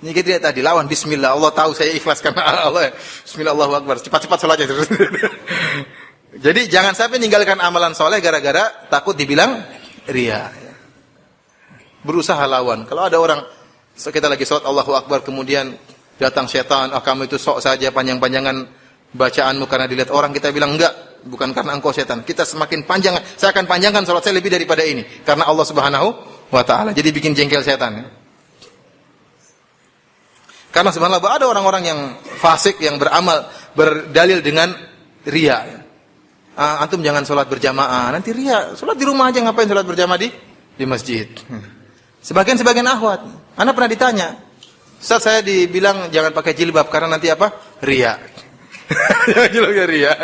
Speaker 1: Ini kita lihat tadi, lawan bismillah. Allah tahu saya ikhlas karena Allah. Bismillah, Allahu akbar. Cepat-cepat sholatnya. Jadi jangan sampai meninggalkan amalan soleh gara-gara takut dibilang riya. Berusaha lawan. Kalau ada orang, kita lagi sholat Allahu akbar, kemudian datang setan, kamu itu sok saja panjang-panjangan bacaanmu karena dilihat orang, kita bilang enggak, bukan karena engkau setan. Kita semakin panjang, saya akan panjangkan sholat saya lebih daripada ini karena Allah Subhanahu wa taala. Jadi bikin jengkel setan. Karena subhanallah ada orang-orang yang fasik yang beramal berdalil dengan riya. Antum jangan sholat berjamaah, nanti riya. Sholat di rumah aja, ngapain sholat berjamaah di masjid? Sebagian akhwat, Anda pernah ditanya, Ustaz, saya dibilang jangan pakai jilbab karena nanti apa? Riya. Riya.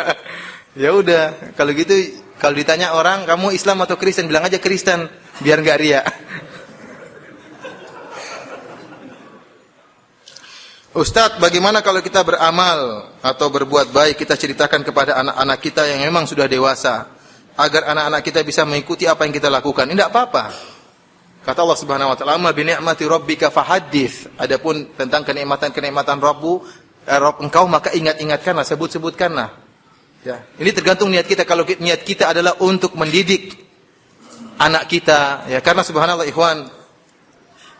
Speaker 1: Ya udah, kalau gitu, kalau ditanya orang, kamu Islam atau Kristen, bilang aja Kristen, biar nggak riya. Ustadz, bagaimana kalau kita beramal atau berbuat baik, kita ceritakan kepada anak-anak kita yang memang sudah dewasa, agar anak-anak kita bisa mengikuti apa yang kita lakukan? Ini tidak apa-apa. Kata Allah Subhanahu wa taala, "Amma bi ni'mati rabbika fahaddits." Adapun tentang kenikmatan Rabb engkau, maka ingat-ingatkanlah, sebut-sebutkanlah. Ya, ini tergantung niat kita. Kalau niat kita adalah untuk mendidik anak kita, ya, karena subhanallah ikhwan,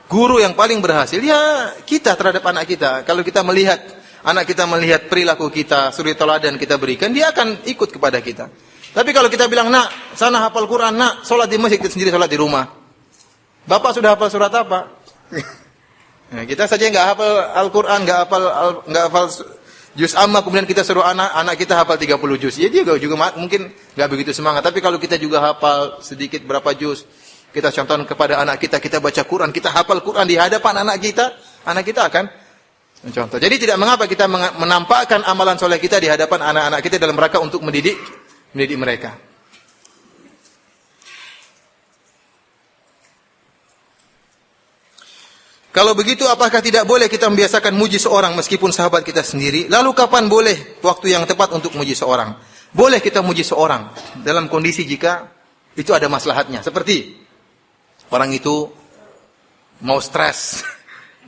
Speaker 1: guru yang paling berhasil ya kita terhadap anak kita. Kalau kita melihat anak kita melihat perilaku kita, suri teladan kita berikan, dia akan ikut kepada kita. Tapi kalau kita bilang, "Nak, sana hafal Quran, nak, salat di masjid, kita sendiri salat di rumah." Bapak sudah hafal surat apa? Nah, kita saja enggak hafal Al-Qur'an, enggak hafal juz amma, kemudian kita suruh anak kita hafal 30 juz. Ya dia juga mungkin enggak begitu semangat. Tapi kalau kita juga hafal sedikit berapa juz, kita contohkan kepada anak kita baca Quran, kita hafal Quran di hadapan anak kita akan Contoh. Jadi tidak mengapa kita menampakkan amalan soleh kita di hadapan anak-anak kita dalam rangka untuk mendidik mereka. Kalau begitu, apakah tidak boleh kita membiasakan muji seorang meskipun sahabat kita sendiri? Lalu kapan boleh waktu yang tepat untuk muji seorang? Boleh kita muji seorang dalam kondisi jika itu ada maslahatnya. Seperti orang itu mau stres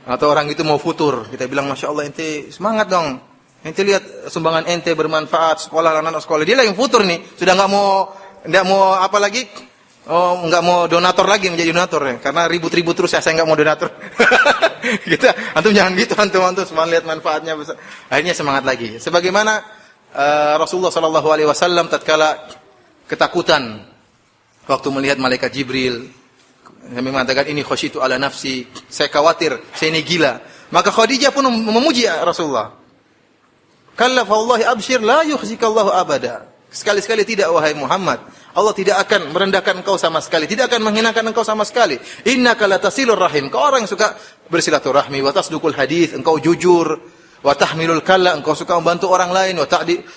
Speaker 1: atau orang itu mau futur. Kita bilang, Masya Allah ente semangat dong. Ente lihat sumbangan ente bermanfaat, sekolah anak-anak sekolah. Dia lagi futur nih, sudah nggak mau apa lagi? Oh, nggak mau donatur lagi, menjadi donatur ya. Karena ribut-ribut terus ya, saya nggak mau donatur. Gitu. Antum jangan gitu, antum semua lihat manfaatnya besar. Akhirnya semangat lagi. Sebagaimana Rasulullah sallallahu alaihi wasallam tatkala ketakutan waktu melihat malaikat Jibril, dia mengatakan ini khasyitu ala nafsi, saya khawatir, saya ini gila. Maka Khadijah pun memuji Rasulullah. Kalla fa wallahi abshir la yukhzikallahu abada. Sekali-sekali tidak, wahai Muhammad. Allah tidak akan merendahkan engkau sama sekali, tidak akan menghinakan engkau sama sekali. Innaka latasilur rahim. Kau orang yang suka bersilaturahmi, wa tasdukul hadits, engkau jujur, wa tahmilul kalla, engkau suka membantu orang lain, wa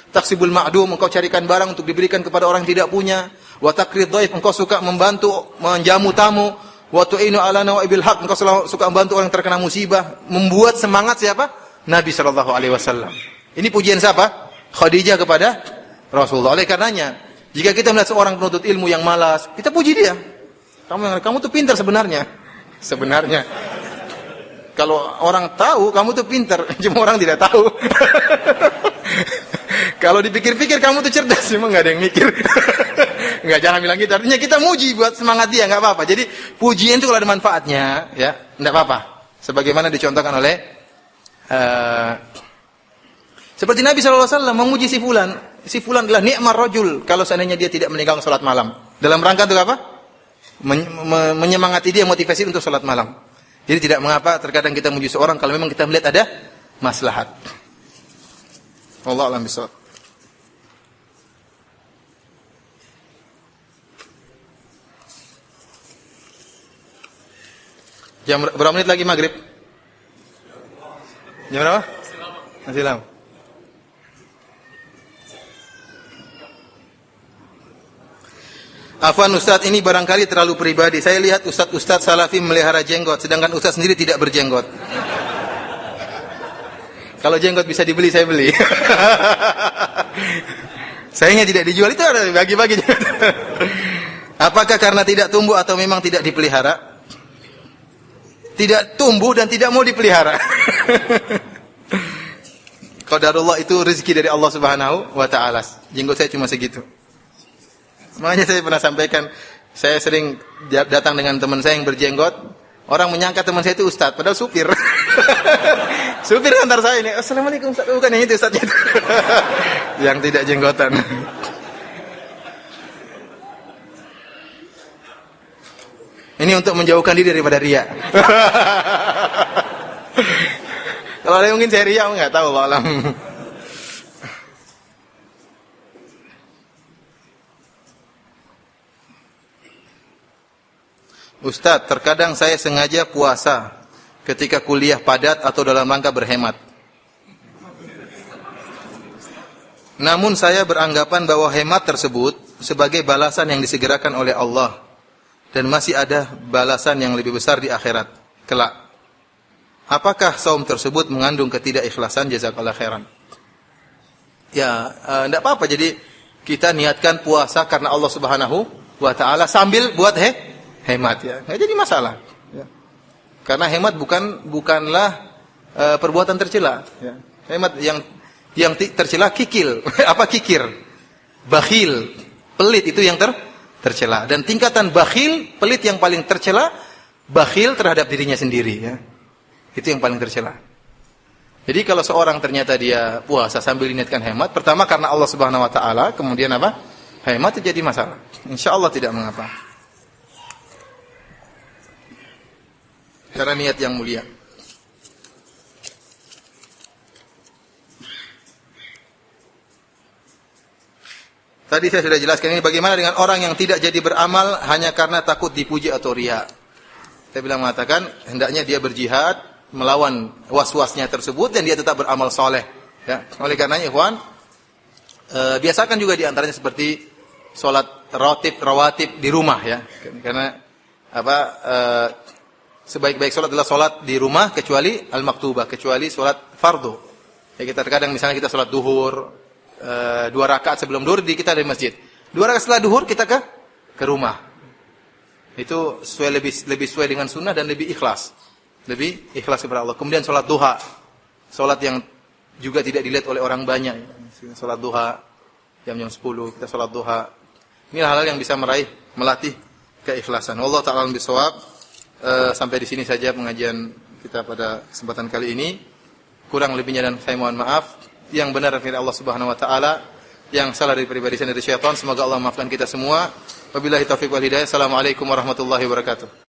Speaker 1: taksibul ma'dum, engkau carikan barang untuk diberikan kepada orang yang tidak punya, wa takrid dhaif, engkau suka membantu menjamu tamu, wa tu'inu ala nawaibil haq, engkau suka membantu orang yang terkena musibah, membuat semangat siapa? Nabi sallallahu alaihi wasallam. Ini pujian siapa? Khadijah kepada Rasulullah. Oleh karenanya, jika kita melihat seorang penuntut ilmu yang malas, kita puji dia. Kamu tuh pintar sebenarnya. Sebenarnya. Kalau orang tahu, kamu tuh pintar. Cuma orang tidak tahu. Kalau dipikir-pikir, kamu tuh cerdas. Cuma nggak ada yang mikir. Nggak, jangan bilang gitu. Artinya kita muji buat semangat dia, nggak apa-apa. Jadi pujian itu kalau ada manfaatnya, ya nggak apa-apa. Sebagaimana dicontohkan oleh seperti Nabi SAW memuji si fulan. Si fulan adalah ni'mar rajul kalau seandainya dia tidak meninggalkan salat malam. Dalam rangka untuk apa? Menyemangati dia, motivasi untuk salat malam. Jadi tidak mengapa terkadang kita memuji seorang kalau memang kita melihat ada maslahat. Wallahu a'lam bishawab. Jam berapa menit lagi maghrib? Jam berapa? Masih lama. Afwan Ustaz, ini barangkali terlalu pribadi. Saya lihat Ustaz Salafi melihara jenggot, sedangkan Ustaz sendiri tidak berjenggot. Kalau jenggot bisa dibeli, saya beli. Sayangnya tidak dijual, itu ada bagi-bagi. Apakah karena tidak tumbuh atau memang tidak dipelihara? Tidak tumbuh dan tidak mau dipelihara. Qadarullah, itu rezeki dari Allah Subhanahu wa taala. Jenggot saya cuma segitu. Makanya saya pernah sampaikan, saya sering datang dengan teman saya yang berjenggot, orang menyangka teman saya itu ustaz, padahal supir. Supir antar saya ini, Assalamualaikum Ustaz, bukan yang itu ustaznya itu. Yang tidak jenggotan. Ini untuk menjauhkan diri daripada riya. Kalau ada mungkin saya riya, enggak tahu, Allah alam. Ustaz, terkadang saya sengaja puasa ketika kuliah padat atau dalam rangka berhemat. Namun saya beranggapan bahwa hemat tersebut sebagai balasan yang disegerakan oleh Allah dan masih ada balasan yang lebih besar di akhirat kelak. Apakah saum tersebut mengandung ketidakikhlasan? Jazakallahu khairan. Ya, enggak apa-apa. Jadi kita niatkan puasa karena Allah Subhanahu wa taala sambil buat hemat, ya, nggak jadi masalah, ya. Karena hemat bukanlah perbuatan tercela, ya. Hemat yang tercela kikil. Apa kikir? Bakhil, pelit, itu yang tercela. Dan tingkatan bakhil, pelit yang paling tercela, bakhil terhadap dirinya sendiri, ya. Itu yang paling tercela. Jadi kalau seorang ternyata dia puasa sambil niatkan hemat, pertama karena Allah Subhanahu wa taala, kemudian apa? Hemat itu jadi masalah. Insyaallah tidak mengapa. Karena niat yang mulia. Tadi saya sudah jelaskan ini, bagaimana dengan orang yang tidak jadi beramal hanya karena takut dipuji atau riya. Saya bilang mengatakan hendaknya dia berjihad melawan was-wasnya tersebut dan dia tetap beramal soleh. Ya. Oleh karenanya, ikhwan, biasakan juga diantaranya seperti sholat rawatib di rumah, ya. Karena sebaik-baik sholat adalah sholat di rumah kecuali al-maktubah, kecuali sholat fardu. Ya, kita terkadang misalnya kita sholat duhur 2 rakaat sebelum duhur kita dari masjid. 2 rakaat setelah duhur kita ke rumah. Itu lebih sesuai dengan sunnah dan lebih ikhlas. Lebih ikhlas kepada Allah. Kemudian sholat duha. Sholat yang juga tidak dilihat oleh orang banyak. Sholat duha jam-jam 10 kita sholat duha. Ini hal-hal yang bisa melatih keikhlasan. Allah ta'ala bisawab. Sampai di sini saja pengajian kita pada kesempatan kali ini. Kurang lebihnya dan saya mohon maaf. Yang benar dari Allah Subhanahu wa taala, yang salah dari pribadi saya dari syaitan. Semoga Allah maafkan kita semua. Wabillahi taufiq wal hidayah. Assalamualaikum warahmatullahi wabarakatuh.